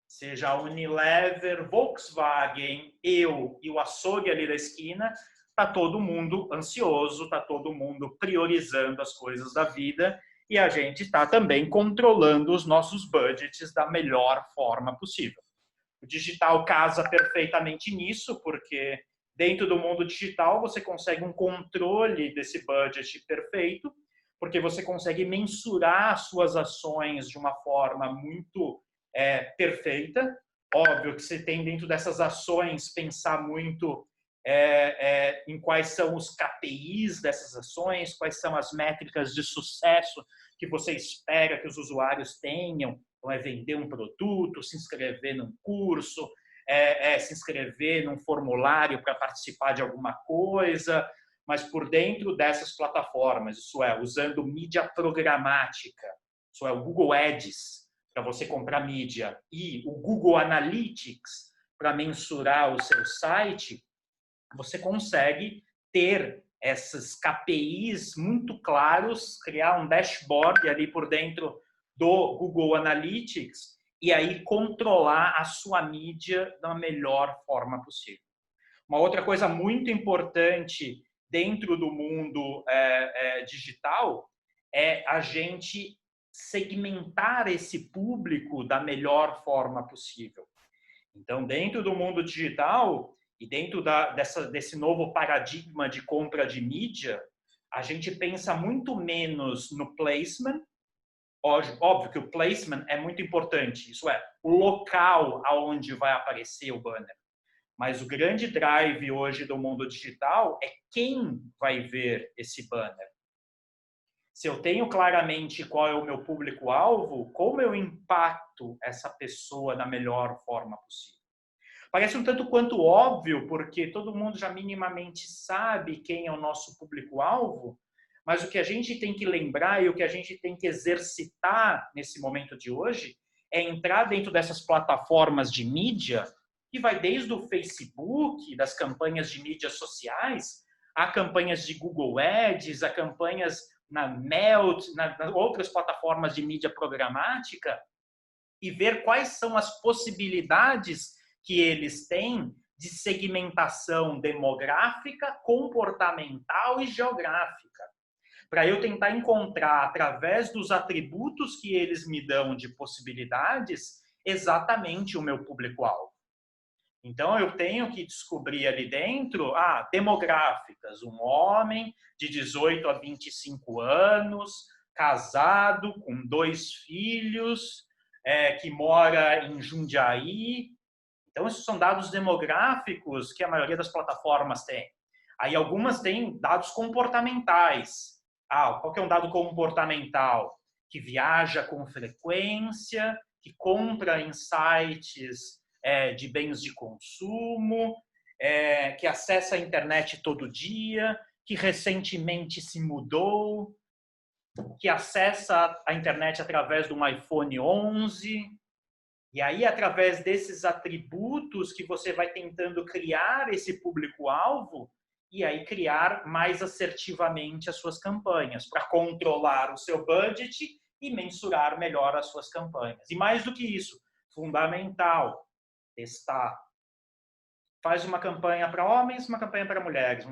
Seja a Unilever, Volkswagen, eu e o açougue ali da esquina, está todo mundo ansioso, está todo mundo priorizando as coisas da vida e a gente está também controlando os nossos budgets da melhor forma possível. O digital casa perfeitamente nisso, porque dentro do mundo digital você consegue um controle desse budget perfeito, porque você consegue mensurar as suas ações de uma forma muito perfeita. Óbvio que você tem dentro dessas ações pensar muito em quais são os KPIs dessas ações, quais são as métricas de sucesso que você espera que os usuários tenham. Então, vender um produto, se inscrever num curso, se inscrever num formulário para participar de alguma coisa, mas por dentro dessas plataformas, isso é, usando mídia programática, isso é, o Google Ads, para você comprar mídia, e o Google Analytics, para mensurar o seu site, você consegue ter esses KPIs muito claros, criar um dashboard ali por dentro do Google Analytics e aí controlar a sua mídia da melhor forma possível. Uma outra coisa muito importante dentro do mundo digital é a gente segmentar esse público da melhor forma possível. Então, dentro do mundo digital e dentro desse novo paradigma de compra de mídia, a gente pensa muito menos no placement. Óbvio que o placement é muito importante, isso é, o local aonde vai aparecer o banner. Mas o grande drive hoje do mundo digital é quem vai ver esse banner. Se eu tenho claramente qual é o meu público-alvo, como eu impacto essa pessoa da melhor forma possível? Parece um tanto quanto óbvio, porque todo mundo já minimamente sabe quem é o nosso público-alvo, mas o que a gente tem que lembrar e o que a gente tem que exercitar nesse momento de hoje é entrar dentro dessas plataformas de mídia, que vai desde o Facebook, das campanhas de mídias sociais, a campanhas de Google Ads, a campanhas na Melt, nas outras plataformas de mídia programática, e ver quais são as possibilidades que eles têm de segmentação demográfica, comportamental e geográfica. Para eu tentar encontrar, através dos atributos que eles me dão de possibilidades, exatamente o meu público-alvo. Então, eu tenho que descobrir ali dentro, demográficas, um homem de 18 a 25 anos, casado, com 2 filhos, que mora em Jundiaí. Então, esses são dados demográficos que a maioria das plataformas tem. Aí, algumas têm dados comportamentais. Qual que é um dado comportamental? Que viaja com frequência, que compra em sites de bens de consumo, que acessa a internet todo dia, que recentemente se mudou, que acessa a internet através de um iPhone 11. E aí, através desses atributos que você vai tentando criar esse público-alvo e aí criar mais assertivamente as suas campanhas para controlar o seu budget e mensurar melhor as suas campanhas. E mais do que isso, fundamental, testar. Faz uma campanha para homens, uma campanha para mulheres,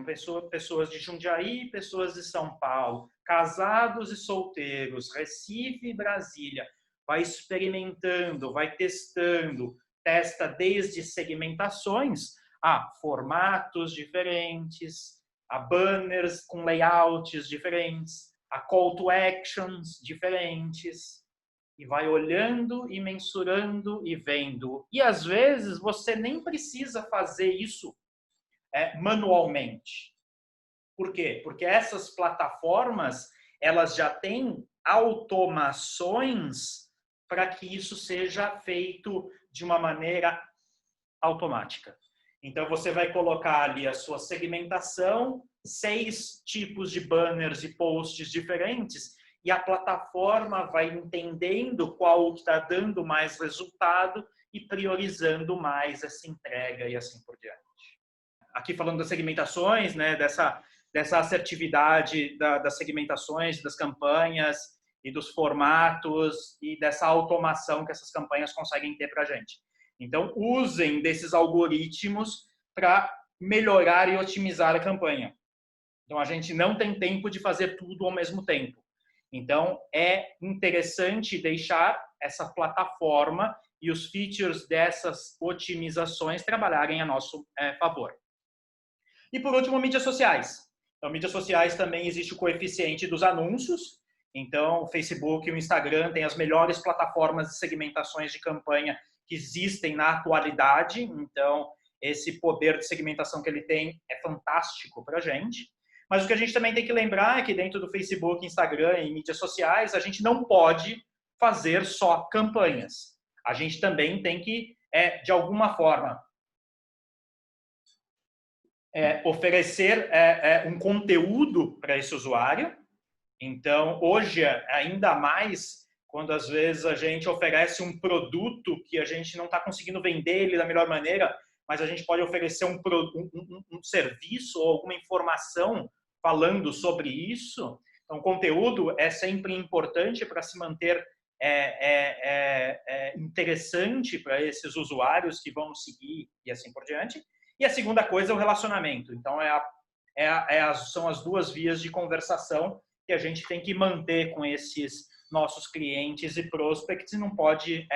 pessoas de Jundiaí, pessoas de São Paulo, casados e solteiros, Recife e Brasília. Vai experimentando, vai testando, testa desde segmentações a formatos diferentes, a banners com layouts diferentes, a call to actions diferentes, e vai olhando e mensurando e vendo. E às vezes você nem precisa fazer isso manualmente. Por quê? Porque essas plataformas, elas já têm automações para que isso seja feito de uma maneira automática. Então, você vai colocar ali a sua segmentação, 6 tipos de banners e posts diferentes, e a plataforma vai entendendo qual está dando mais resultado e priorizando mais essa entrega e assim por diante. Aqui falando das segmentações, né, dessa assertividade das segmentações, das campanhas e dos formatos e dessa automação que essas campanhas conseguem ter para a gente. Então, usem desses algoritmos para melhorar e otimizar a campanha. Então, a gente não tem tempo de fazer tudo ao mesmo tempo. Então, é interessante deixar essa plataforma e os features dessas otimizações trabalharem a nosso favor. E, por último, mídias sociais. Então, mídias sociais também existe o coeficiente dos anúncios. Então, o Facebook e o Instagram têm as melhores plataformas de segmentações de campanha que existem na atualidade. Então, esse poder de segmentação que ele tem é fantástico para a gente. Mas o que a gente também tem que lembrar é que dentro do Facebook, Instagram e mídias sociais, a gente não pode fazer só campanhas. A gente também tem que, de alguma forma, oferecer um conteúdo para esse usuário. Então, hoje, ainda mais, quando às vezes a gente oferece um produto que a gente não está conseguindo vender ele da melhor maneira, mas a gente pode oferecer um serviço ou alguma informação falando sobre isso. Então, conteúdo é sempre importante para se manter interessante para esses usuários que vão seguir e assim por diante. E a segunda coisa é o relacionamento. Então, são as duas vias de conversação que a gente tem que manter com esses nossos clientes e prospects e não pode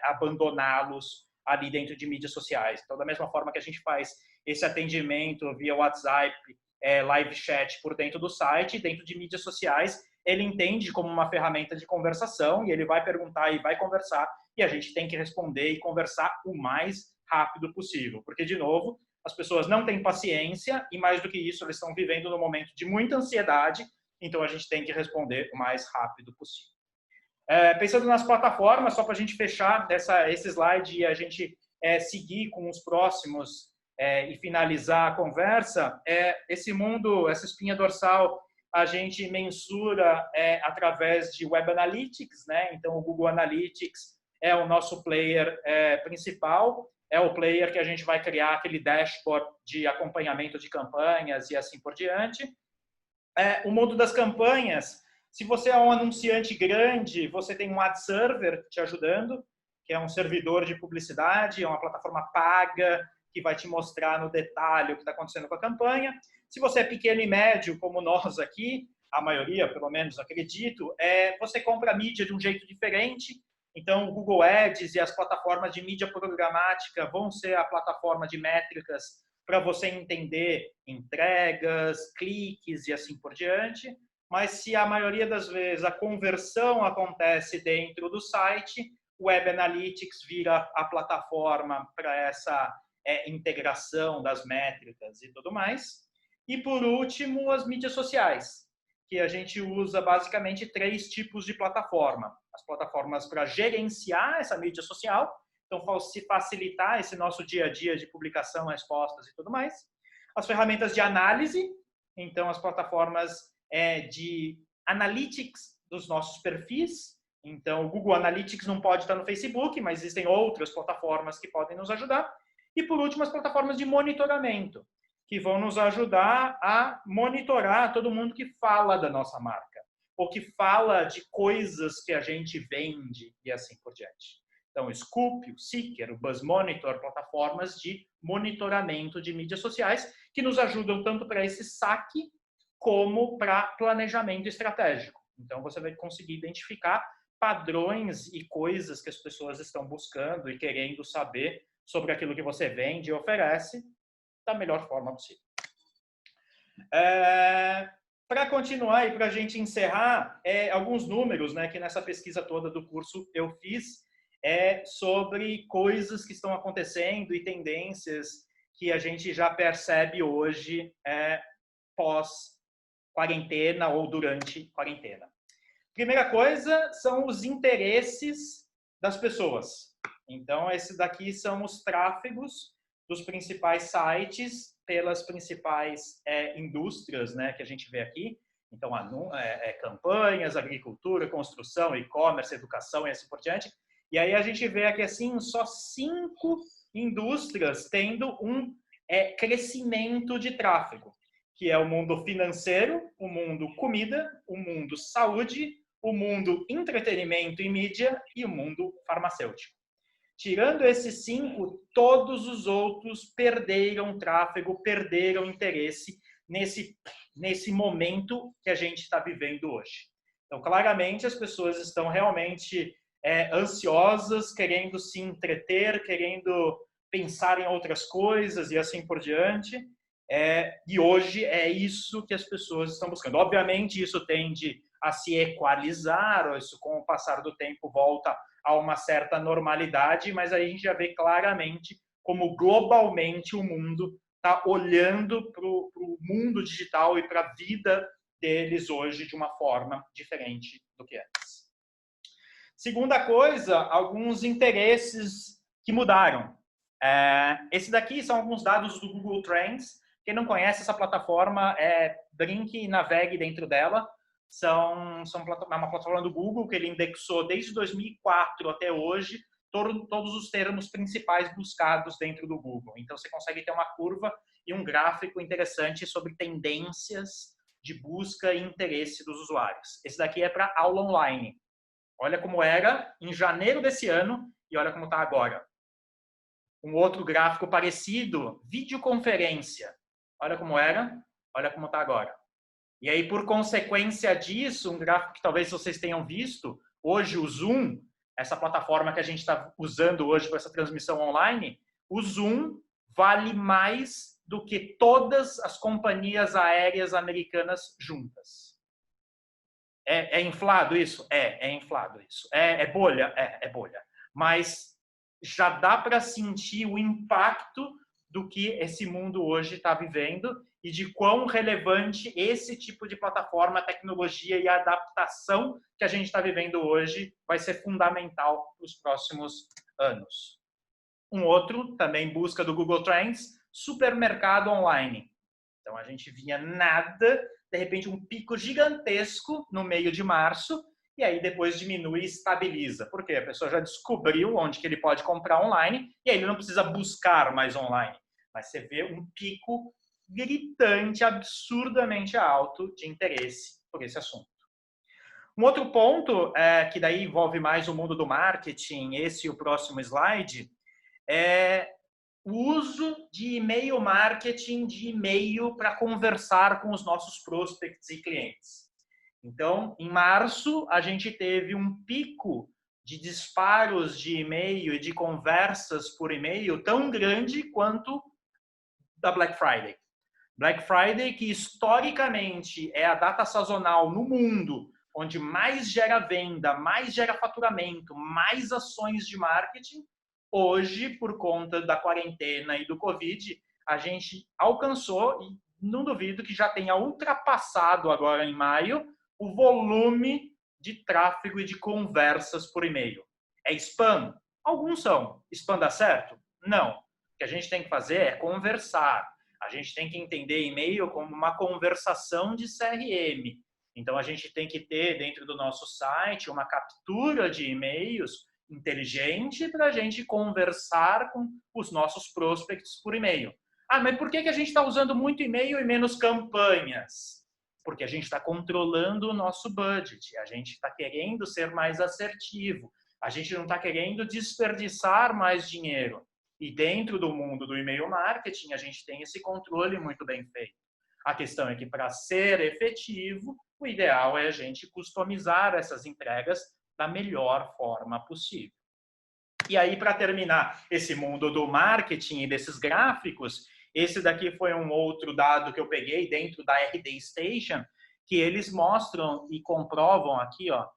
abandoná-los ali dentro de mídias sociais. Então, da mesma forma que a gente faz esse atendimento via WhatsApp, live chat por dentro do site, dentro de mídias sociais, ele entende como uma ferramenta de conversação e ele vai perguntar e vai conversar e a gente tem que responder e conversar o mais rápido possível. Porque, de novo, as pessoas não têm paciência e, mais do que isso, eles estão vivendo num momento de muita ansiedade, então a gente tem que responder o mais rápido possível. Pensando nas plataformas, só para a gente fechar esse slide e a gente seguir com os próximos e finalizar a conversa, esse mundo, essa espinha dorsal, a gente mensura através de Web Analytics, né? Então, o Google Analytics é o nosso player principal, é o player que a gente vai criar aquele dashboard de acompanhamento de campanhas e assim por diante. O mundo das campanhas, se você é um anunciante grande, você tem um ad server te ajudando, que é um servidor de publicidade, é uma plataforma paga, que vai te mostrar no detalhe o que está acontecendo com a campanha. Se você é pequeno e médio, como nós aqui, a maioria, pelo menos, acredito, você compra mídia de um jeito diferente. Então, o Google Ads e as plataformas de mídia programática vão ser a plataforma de métricas para você entender entregas, cliques e assim por diante. Mas se a maioria das vezes a conversão acontece dentro do site, o Web Analytics vira a plataforma para essa integração das métricas e tudo mais. E, por último, as mídias sociais, que a gente usa basicamente 3 tipos de plataforma. As plataformas para gerenciar essa mídia social, então se facilitar esse nosso dia a dia de publicação, respostas e tudo mais. As ferramentas de análise, então as plataformas de analytics dos nossos perfis. Então, o Google Analytics não pode estar no Facebook, mas existem outras plataformas que podem nos ajudar. E, por último, as plataformas de monitoramento, que vão nos ajudar a monitorar todo mundo que fala da nossa marca, ou que fala de coisas que a gente vende e assim por diante. Então, o Scoop, o Seeker, o BuzzMonitor, plataformas de monitoramento de mídias sociais, que nos ajudam tanto para esse saque, como para planejamento estratégico. Então, você vai conseguir identificar padrões e coisas que as pessoas estão buscando e querendo saber sobre aquilo que você vende e oferece da melhor forma possível. Para continuar e para a gente encerrar, alguns números, né, que nessa pesquisa toda do curso eu fiz sobre coisas que estão acontecendo e tendências que a gente já percebe hoje pós-quarentena ou durante quarentena. Primeira coisa são os interesses das pessoas. Então, esses daqui são os tráfegos dos principais sites pelas principais indústrias, né, que a gente vê aqui. Então, campanhas, agricultura, construção, e-commerce, educação e assim por diante. E aí a gente vê aqui, assim, só 5 indústrias tendo um crescimento de tráfego, que é o mundo financeiro, o mundo comida, o mundo saúde, o mundo entretenimento e mídia e o mundo farmacêutico. Tirando esses 5, todos os outros perderam tráfego, perderam interesse nesse momento que a gente está vivendo hoje. Então, claramente, as pessoas estão realmente ansiosas, querendo se entreter, querendo pensar em outras coisas e assim por diante. E hoje é isso que as pessoas estão buscando. Obviamente, isso tende a se equalizar, ou isso, com o passar do tempo, volta a uma certa normalidade, mas aí a gente já vê claramente como globalmente o mundo está olhando para o mundo digital e para a vida deles hoje de uma forma diferente do que antes. Segunda coisa, alguns interesses que mudaram. Esse daqui são alguns dados do Google Trends. Quem não conhece essa plataforma, brinque e navegue dentro dela. É uma plataforma do Google que ele indexou desde 2004 até hoje todos os termos principais buscados dentro do Google. Então, você consegue ter uma curva e um gráfico interessante sobre tendências de busca e interesse dos usuários. Esse daqui é para aula online. Olha como era em janeiro desse ano e olha como está agora. Um outro gráfico parecido, videoconferência. Olha como era, olha como está agora. E aí, por consequência disso, um gráfico que talvez vocês tenham visto, hoje o Zoom, essa plataforma que a gente está usando hoje para essa transmissão online, o Zoom vale mais do que todas as companhias aéreas americanas juntas. É inflado isso? É inflado isso. É bolha? É bolha. Mas já dá para sentir o impacto do que esse mundo hoje está vivendo e de quão relevante esse tipo de plataforma, tecnologia e adaptação que a gente está vivendo hoje vai ser fundamental para os próximos anos. Um outro, também busca do Google Trends, supermercado online. Então, a gente via nada, de repente um pico gigantesco no meio de março, e aí depois diminui e estabiliza. Por quê? A pessoa já descobriu onde que ele pode comprar online, e aí ele não precisa buscar mais online. Mas você vê um pico gritante, absurdamente alto de interesse por esse assunto. Um outro ponto, que daí envolve mais o mundo do marketing, esse e o próximo slide, é o uso de e-mail marketing, de e-mail para conversar com os nossos prospects e clientes. Então, em março, a gente teve um pico de disparos de e-mail e de conversas por e-mail tão grande quanto da Black Friday. Black Friday, que historicamente é a data sazonal no mundo onde mais gera venda, mais gera faturamento, mais ações de marketing, hoje, por conta da quarentena e do Covid, a gente alcançou, e não duvido que já tenha ultrapassado agora em maio, o volume de tráfego e de conversas por e-mail. É spam? Alguns são. Spam dá certo? Não. O que a gente tem que fazer é conversar. A gente tem que entender e-mail como uma conversação de CRM. Então, a gente tem que ter dentro do nosso site uma captura de e-mails inteligente para a gente conversar com os nossos prospects por e-mail. Mas por que a gente está usando muito e-mail e menos campanhas? Porque a gente está controlando o nosso budget, a gente está querendo ser mais assertivo, a gente não está querendo desperdiçar mais dinheiro. E dentro do mundo do e-mail marketing, a gente tem esse controle muito bem feito. A questão é que, para ser efetivo, o ideal é a gente customizar essas entregas da melhor forma possível. E aí, para terminar esse mundo do marketing e desses gráficos, esse daqui foi um outro dado que eu peguei dentro da RD Station, que eles mostram e comprovam aqui, ó,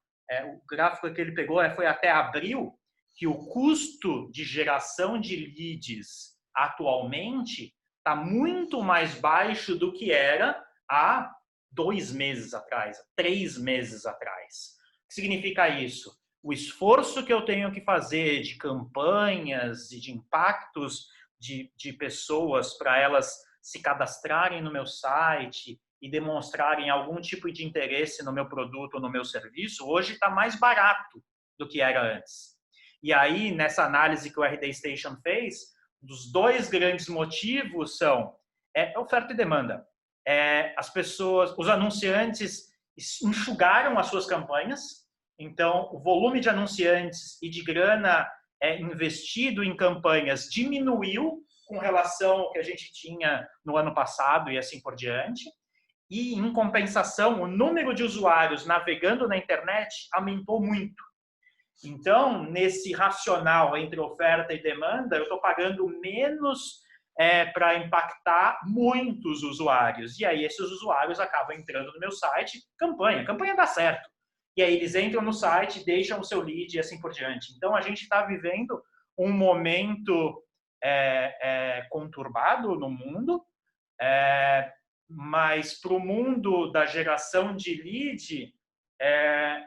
o gráfico que ele pegou foi até abril, que o custo de geração de leads atualmente está muito mais baixo do que era há 2 meses atrás, 3 meses atrás. O que significa isso? O esforço que eu tenho que fazer de campanhas e de impactos de pessoas para elas se cadastrarem no meu site e demonstrarem algum tipo de interesse no meu produto ou no meu serviço, hoje está mais barato do que era antes. E aí, nessa análise que o RD Station fez, dos 2 grandes motivos são oferta e demanda. As pessoas, os anunciantes enxugaram as suas campanhas, então o volume de anunciantes e de grana investido em campanhas diminuiu com relação ao que a gente tinha no ano passado e assim por diante. E, em compensação, o número de usuários navegando na internet aumentou muito. Então, nesse racional entre oferta e demanda, eu estou pagando menos para impactar muitos usuários. E aí, esses usuários acabam entrando no meu site, campanha dá certo. E aí, eles entram no site, deixam o seu lead e assim por diante. Então, a gente está vivendo um momento conturbado no mundo, mas para o mundo da geração de lead,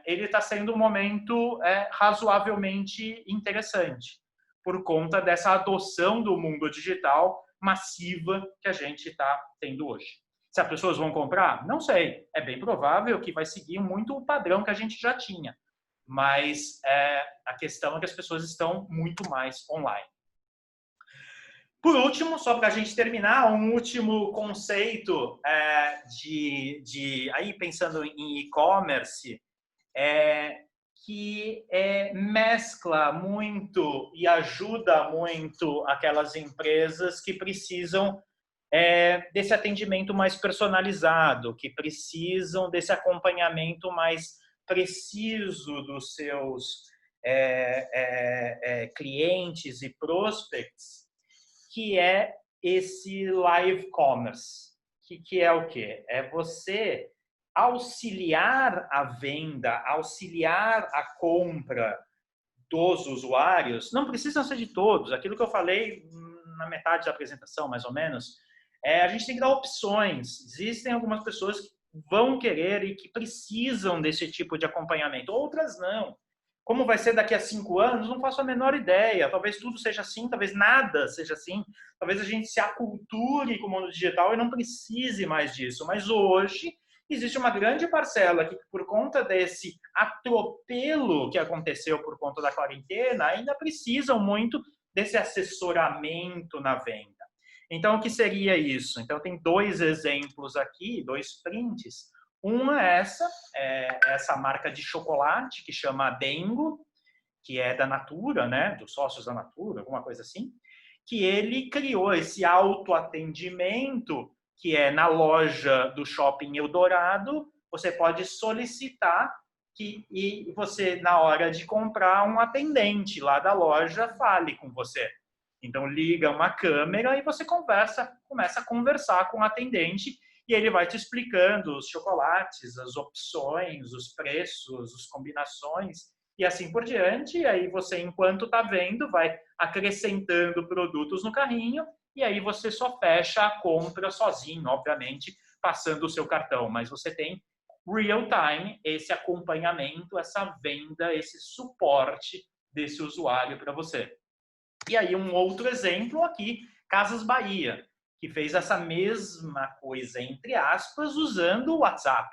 ele está sendo um momento razoavelmente interessante, por conta dessa adoção do mundo digital massiva que a gente está tendo hoje. Se as pessoas vão comprar? Não sei. É bem provável que vai seguir muito o padrão que a gente já tinha. Mas a questão é que as pessoas estão muito mais online. Por último, só para a gente terminar, um último conceito aí pensando em e-commerce, que mescla muito e ajuda muito aquelas empresas que precisam desse atendimento mais personalizado, que precisam desse acompanhamento mais preciso dos seus clientes e prospects, que é esse live commerce, que é o quê? É você auxiliar a venda, auxiliar a compra dos usuários, não precisam ser de todos, aquilo que eu falei na metade da apresentação, mais ou menos, a gente tem que dar opções. Existem algumas pessoas que vão querer e que precisam desse tipo de acompanhamento, outras não. Como vai ser daqui a 5 anos, não faço a menor ideia. Talvez tudo seja assim, talvez nada seja assim. Talvez a gente se aculture com o mundo digital e não precise mais disso. Mas hoje existe uma grande parcela que, por conta desse atropelo que aconteceu por conta da quarentena, ainda precisam muito desse assessoramento na venda. Então, o que seria isso? Então, tem 2 exemplos aqui, 2 prints. Uma é essa marca de chocolate que chama Dengo, que é da Natura, né, dos sócios da Natura, alguma coisa assim, que ele criou esse autoatendimento, que é na loja do Shopping Eldorado, você pode solicitar e você, na hora de comprar, um atendente lá da loja fale com você. Então, liga uma câmera e você começa a conversar com o atendente, e ele vai te explicando os chocolates, as opções, os preços, as combinações e assim por diante. E aí você, enquanto está vendo, vai acrescentando produtos no carrinho e aí você só fecha a compra sozinho, obviamente, passando o seu cartão. Mas você tem real time, esse acompanhamento, essa venda, esse suporte desse usuário para você. E aí um outro exemplo aqui, Casas Bahia, que fez essa mesma coisa, entre aspas, usando o WhatsApp.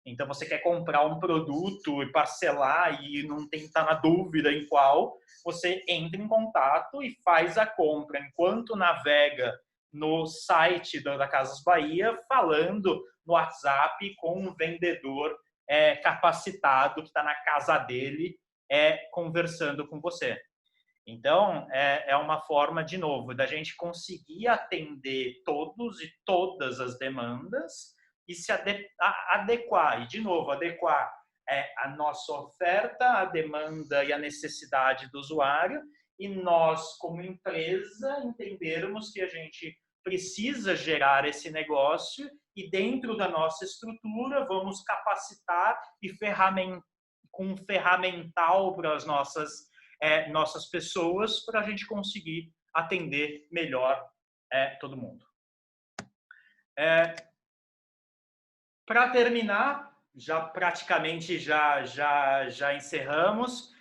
Então, você quer comprar um produto e parcelar e não está na dúvida em qual, você entra em contato e faz a compra enquanto navega no site da Casas Bahia, falando no WhatsApp com um vendedor capacitado que está na casa dele, conversando com você. Então, é uma forma, de novo, da gente conseguir atender todos e todas as demandas e se adequar. E, de novo, adequar a nossa oferta, a demanda e a necessidade do usuário, e nós, como empresa, entendermos que a gente precisa gerar esse negócio e, dentro da nossa estrutura, vamos capacitar e com um ferramental para as nossas pessoas, para a gente conseguir atender melhor todo mundo. Para terminar, praticamente já encerramos.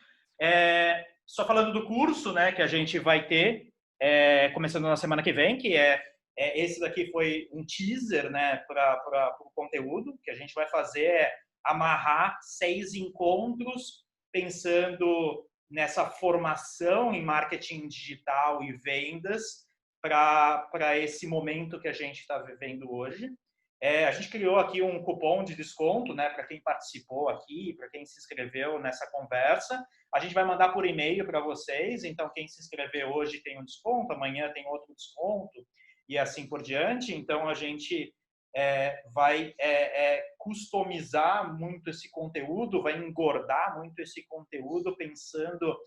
Só falando do curso, né, que a gente vai ter começando na semana que vem, que esse daqui foi um teaser, né, para o conteúdo. Que a gente vai fazer amarrar 6 encontros pensando nessa formação em marketing digital e vendas para esse momento que a gente está vivendo hoje. A gente criou aqui um cupom de desconto, né, para quem participou aqui, para quem se inscreveu nessa conversa. A gente vai mandar por e-mail para vocês, então quem se inscrever hoje tem um desconto, amanhã tem outro desconto e assim por diante. Então a gente vai customizar muito esse conteúdo, vai engordar muito esse conteúdo pensando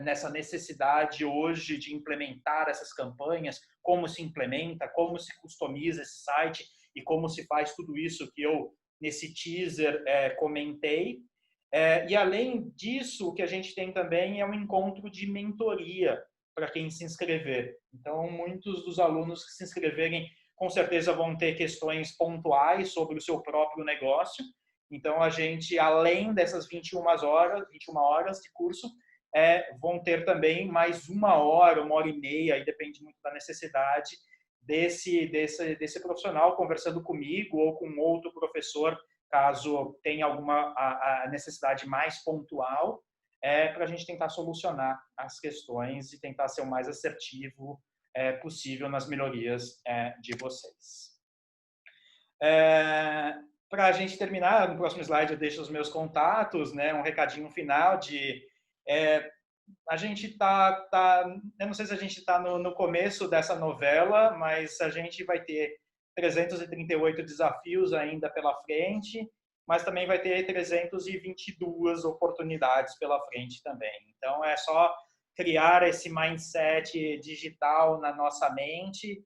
nessa necessidade hoje de implementar essas campanhas, como se implementa, como se customiza esse site e como se faz tudo isso que eu, nesse teaser, comentei. E, além disso, o que a gente tem também é um encontro de mentoria para quem se inscrever. Então, muitos dos alunos que se inscreverem, com certeza, vão ter questões pontuais sobre o seu próprio negócio. Então, a gente, além dessas 21 horas de curso, vão ter também mais 1 hora, 1 hora e meia, aí depende muito da necessidade desse profissional conversando comigo ou com outro professor, caso tenha alguma a necessidade mais pontual, para a gente tentar solucionar as questões e tentar ser o mais assertivo possível nas melhorias de vocês. Para a gente terminar, no próximo slide eu deixo os meus contatos, né, um recadinho final de... a gente eu não sei se a gente está no começo dessa novela, mas a gente vai ter 338 desafios ainda pela frente, mas também vai ter 322 oportunidades pela frente também. Então, é só criar esse mindset digital na nossa mente,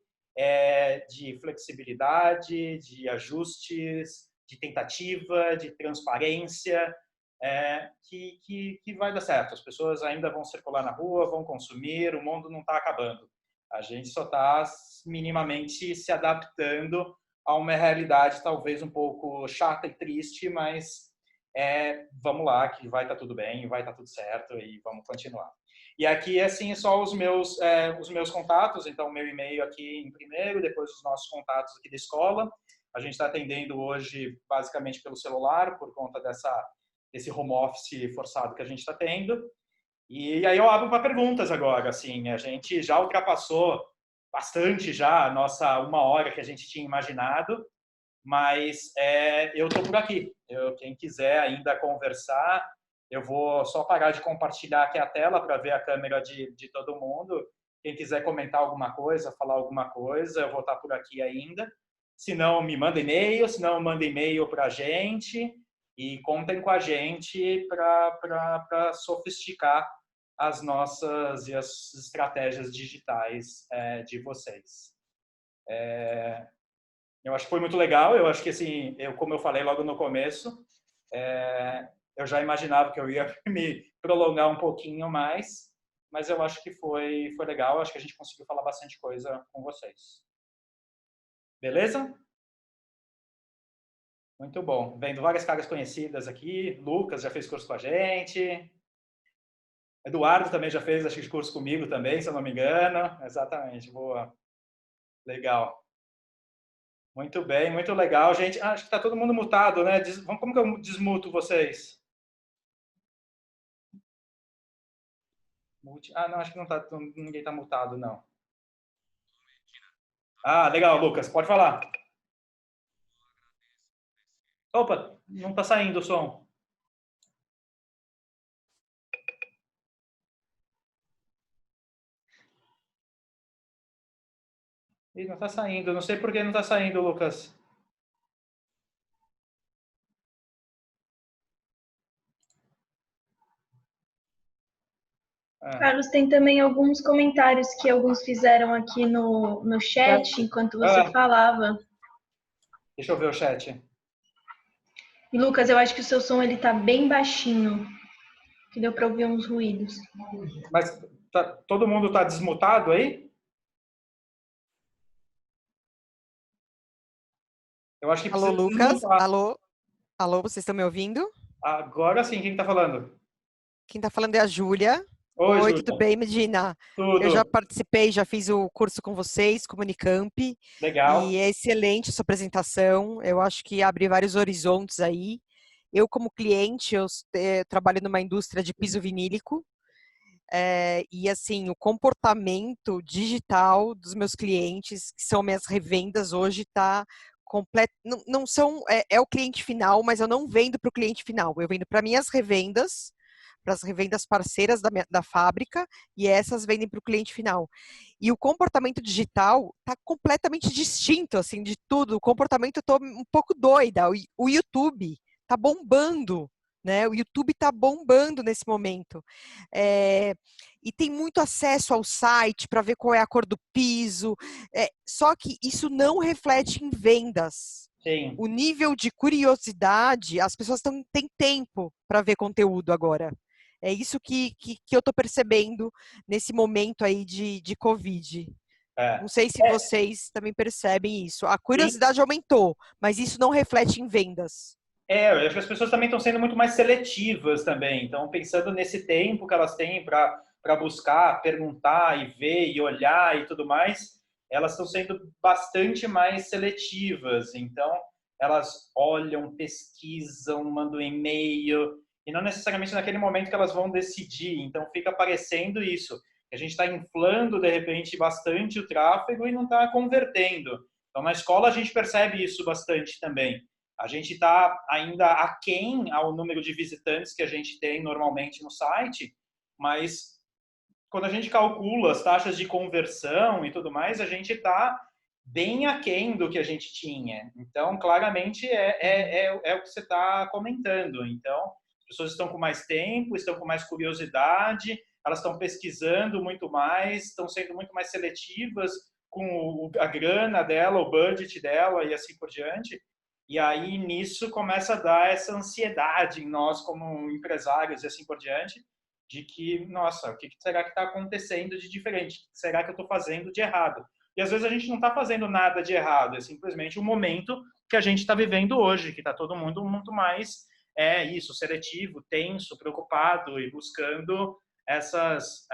de flexibilidade, de ajustes, de tentativa, de transparência, que vai dar certo. As pessoas ainda vão circular na rua, vão consumir, o mundo não está acabando. A gente só está minimamente se adaptando a uma realidade talvez um pouco chata e triste, mas vamos lá, que vai estar tudo bem, vai estar tudo certo e vamos continuar. E aqui, assim, só os meus contatos. Então, meu e-mail aqui em primeiro, depois os nossos contatos aqui da escola. A gente está atendendo hoje basicamente pelo celular, por conta desse home office forçado que a gente está tendo. E aí eu abro para perguntas agora. Assim, a gente já ultrapassou bastante já a nossa 1 hora que a gente tinha imaginado, mas eu estou por aqui. Quem quiser ainda conversar, eu vou só parar de compartilhar aqui a tela para ver a câmera de todo mundo. Quem quiser comentar alguma coisa, falar alguma coisa, eu vou estar por aqui ainda. Se não, me manda e-mail, se não, manda e-mail para a gente. E contem com a gente para sofisticar as nossas e as estratégias digitais de vocês. Eu acho que foi muito legal. Eu acho que, assim, como eu falei logo no começo, eu já imaginava que eu ia me prolongar um pouquinho mais, mas eu acho que foi legal. Eu acho que a gente conseguiu falar bastante coisa com vocês. Beleza? Muito bom. Vendo várias caras conhecidas aqui. Lucas já fez curso com a gente. Eduardo também já fez, acho que, curso comigo também, se eu não me engano. Exatamente, boa. Legal. Muito bem, muito legal, gente. Acho que está todo mundo mutado, né? Como que eu desmuto vocês? Não, acho que não tá, ninguém está mutado, não. Legal, Lucas, pode falar. Opa, não está saindo o som. Ih, não está saindo, não sei por que não está saindo, Lucas. Carlos, tem também alguns comentários que alguns fizeram aqui no chat enquanto você falava. Deixa eu ver o chat. E, Lucas, eu acho que o seu som tá bem baixinho, que deu para ouvir uns ruídos. Mas todo mundo está desmutado aí? Eu acho que Alô, Lucas? Alô, vocês estão me ouvindo? Agora sim, quem está falando? Quem está falando é a Júlia. Oi, Oi, Júlia. tudo bem, Medina? Eu já Tudo participei, já fiz o curso com vocês, Comunicamp, e legal. é excelente sua apresentação. Eu acho que abre vários horizontes aí. Eu, como cliente, trabalho numa indústria de piso vinílico, e assim, o comportamento digital dos meus clientes, que são minhas revendas hoje, está completo. Não, não são, é o cliente final, mas eu não vendo para o cliente final. Eu vendo para minhas revendas, para as revendas parceiras da fábrica, e essas vendem para o cliente final. E o comportamento digital está completamente distinto, assim, de tudo. O comportamento, eu estou um pouco doida. O YouTube está bombando, né? O YouTube está bombando nesse momento. E tem muito acesso ao site para ver qual é a cor do piso. Só que isso não reflete em vendas. Sim. O nível de curiosidade, as pessoas têm tempo para ver conteúdo agora. É isso que eu estou percebendo nesse momento aí de Covid. É. Não sei se vocês também percebem isso. A Sim. curiosidade aumentou, mas isso não reflete em vendas. Eu acho que as pessoas também estão sendo muito mais seletivas também. Então, pensando nesse tempo que elas têm para buscar, perguntar e ver e olhar e tudo mais, elas estão sendo bastante mais seletivas. Então, elas olham, pesquisam, mandam e-mail, e não necessariamente naquele momento que elas vão decidir. Então, fica aparecendo isso. A gente está inflando, de repente, bastante o tráfego e não está convertendo. Então, na escola, a gente percebe isso bastante também. A gente está ainda aquém ao número de visitantes que a gente tem normalmente no site, mas quando a gente calcula as taxas de conversão e tudo mais, a gente está bem aquém do que a gente tinha. Então, claramente, é o que você está comentando. Então, as pessoas estão com mais tempo, estão com mais curiosidade, elas estão pesquisando muito mais, estão sendo muito mais seletivas com a grana dela, o budget dela e assim por diante. E aí, nisso, começa a dar essa ansiedade em nós, como empresários e assim por diante, de que, nossa, o que será que está acontecendo de diferente? O que será que eu estou fazendo de errado? E às vezes a gente não está fazendo nada de errado, é simplesmente um momento que a gente está vivendo hoje, que está todo mundo muito mais, seletivo, tenso, preocupado e buscando essas,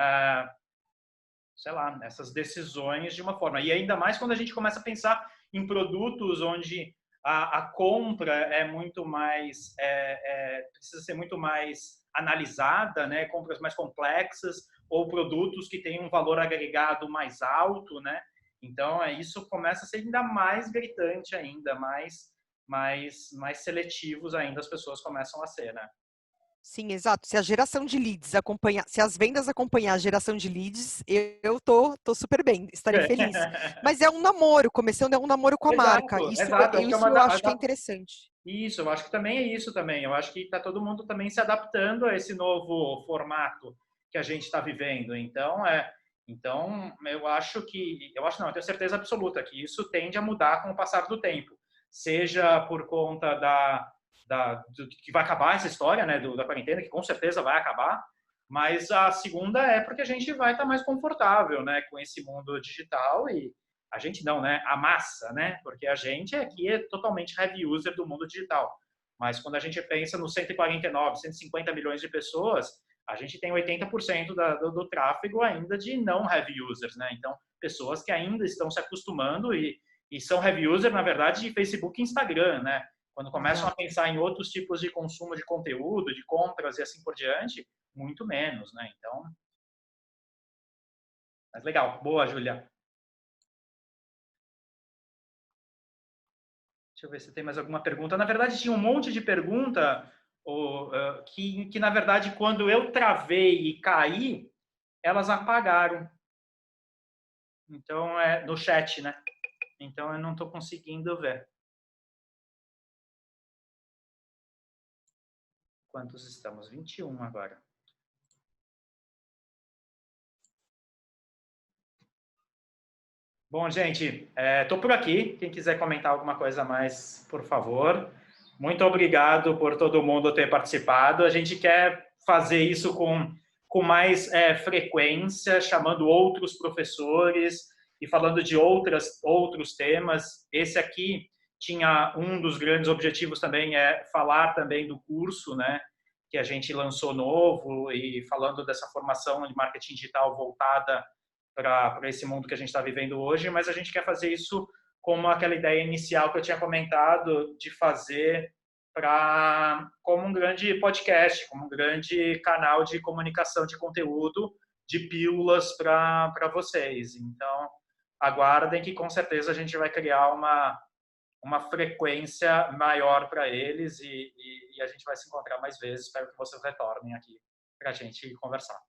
essas decisões de uma forma. E ainda mais quando a gente começa a pensar em produtos onde a compra é muito mais, precisa ser muito mais analisada, né? Compras mais complexas ou produtos que têm um valor agregado mais alto, né? Então, isso começa a ser ainda mais gritante ainda, mais seletivos ainda as pessoas começam a ser, né? Sim, exato. Se a geração de leads acompanhar, se as vendas acompanhar a geração de leads, eu tô super bem, estarei feliz. Mas é um namoro, começando é um namoro com a marca. Exato. Isso eu acho que é interessante. Isso, eu acho que também é isso também. Eu acho que está todo mundo também se adaptando a esse novo formato que a gente está vivendo. Então, eu tenho certeza absoluta que isso tende a mudar com o passar do tempo. Seja por conta do que vai acabar essa história, né, da quarentena, que com certeza vai acabar, mas a segunda é porque a gente vai estar mais confortável, né, com esse mundo digital e a gente não, né, a massa, né, porque a gente aqui é totalmente heavy user do mundo digital, mas quando a gente pensa nos 149, 150 milhões de pessoas, a gente tem 80% do tráfego ainda de não heavy users, né, então pessoas que ainda estão se acostumando e são heavy user, na verdade, de Facebook e Instagram, né, quando começam a pensar em outros tipos de consumo de conteúdo, de compras e assim por diante, muito menos, né? Então, mas legal. Boa, Júlia. Deixa eu ver se tem mais alguma pergunta. Na verdade, tinha um monte de pergunta que, na verdade, quando eu travei e caí, elas apagaram. Então, no chat, né? Então, eu não estou conseguindo ver. Quantos estamos? 21 agora. Bom, gente, estou por aqui. Quem quiser comentar alguma coisa a mais, por favor. Muito obrigado por todo mundo ter participado. A gente quer fazer isso com mais frequência, chamando outros professores e falando de outros temas. Esse aqui tinha um dos grandes objetivos também, falar também do curso, né? que a gente lançou novo e falando dessa formação de marketing digital voltada para esse mundo que a gente está vivendo hoje, mas a gente quer fazer isso como aquela ideia inicial que eu tinha comentado de fazer como um grande podcast, como um grande canal de comunicação de conteúdo, de pílulas para vocês. Então, aguardem que com certeza a gente vai criar uma frequência maior para eles e a gente vai se encontrar mais vezes. Espero que vocês retornem aqui para a gente conversar.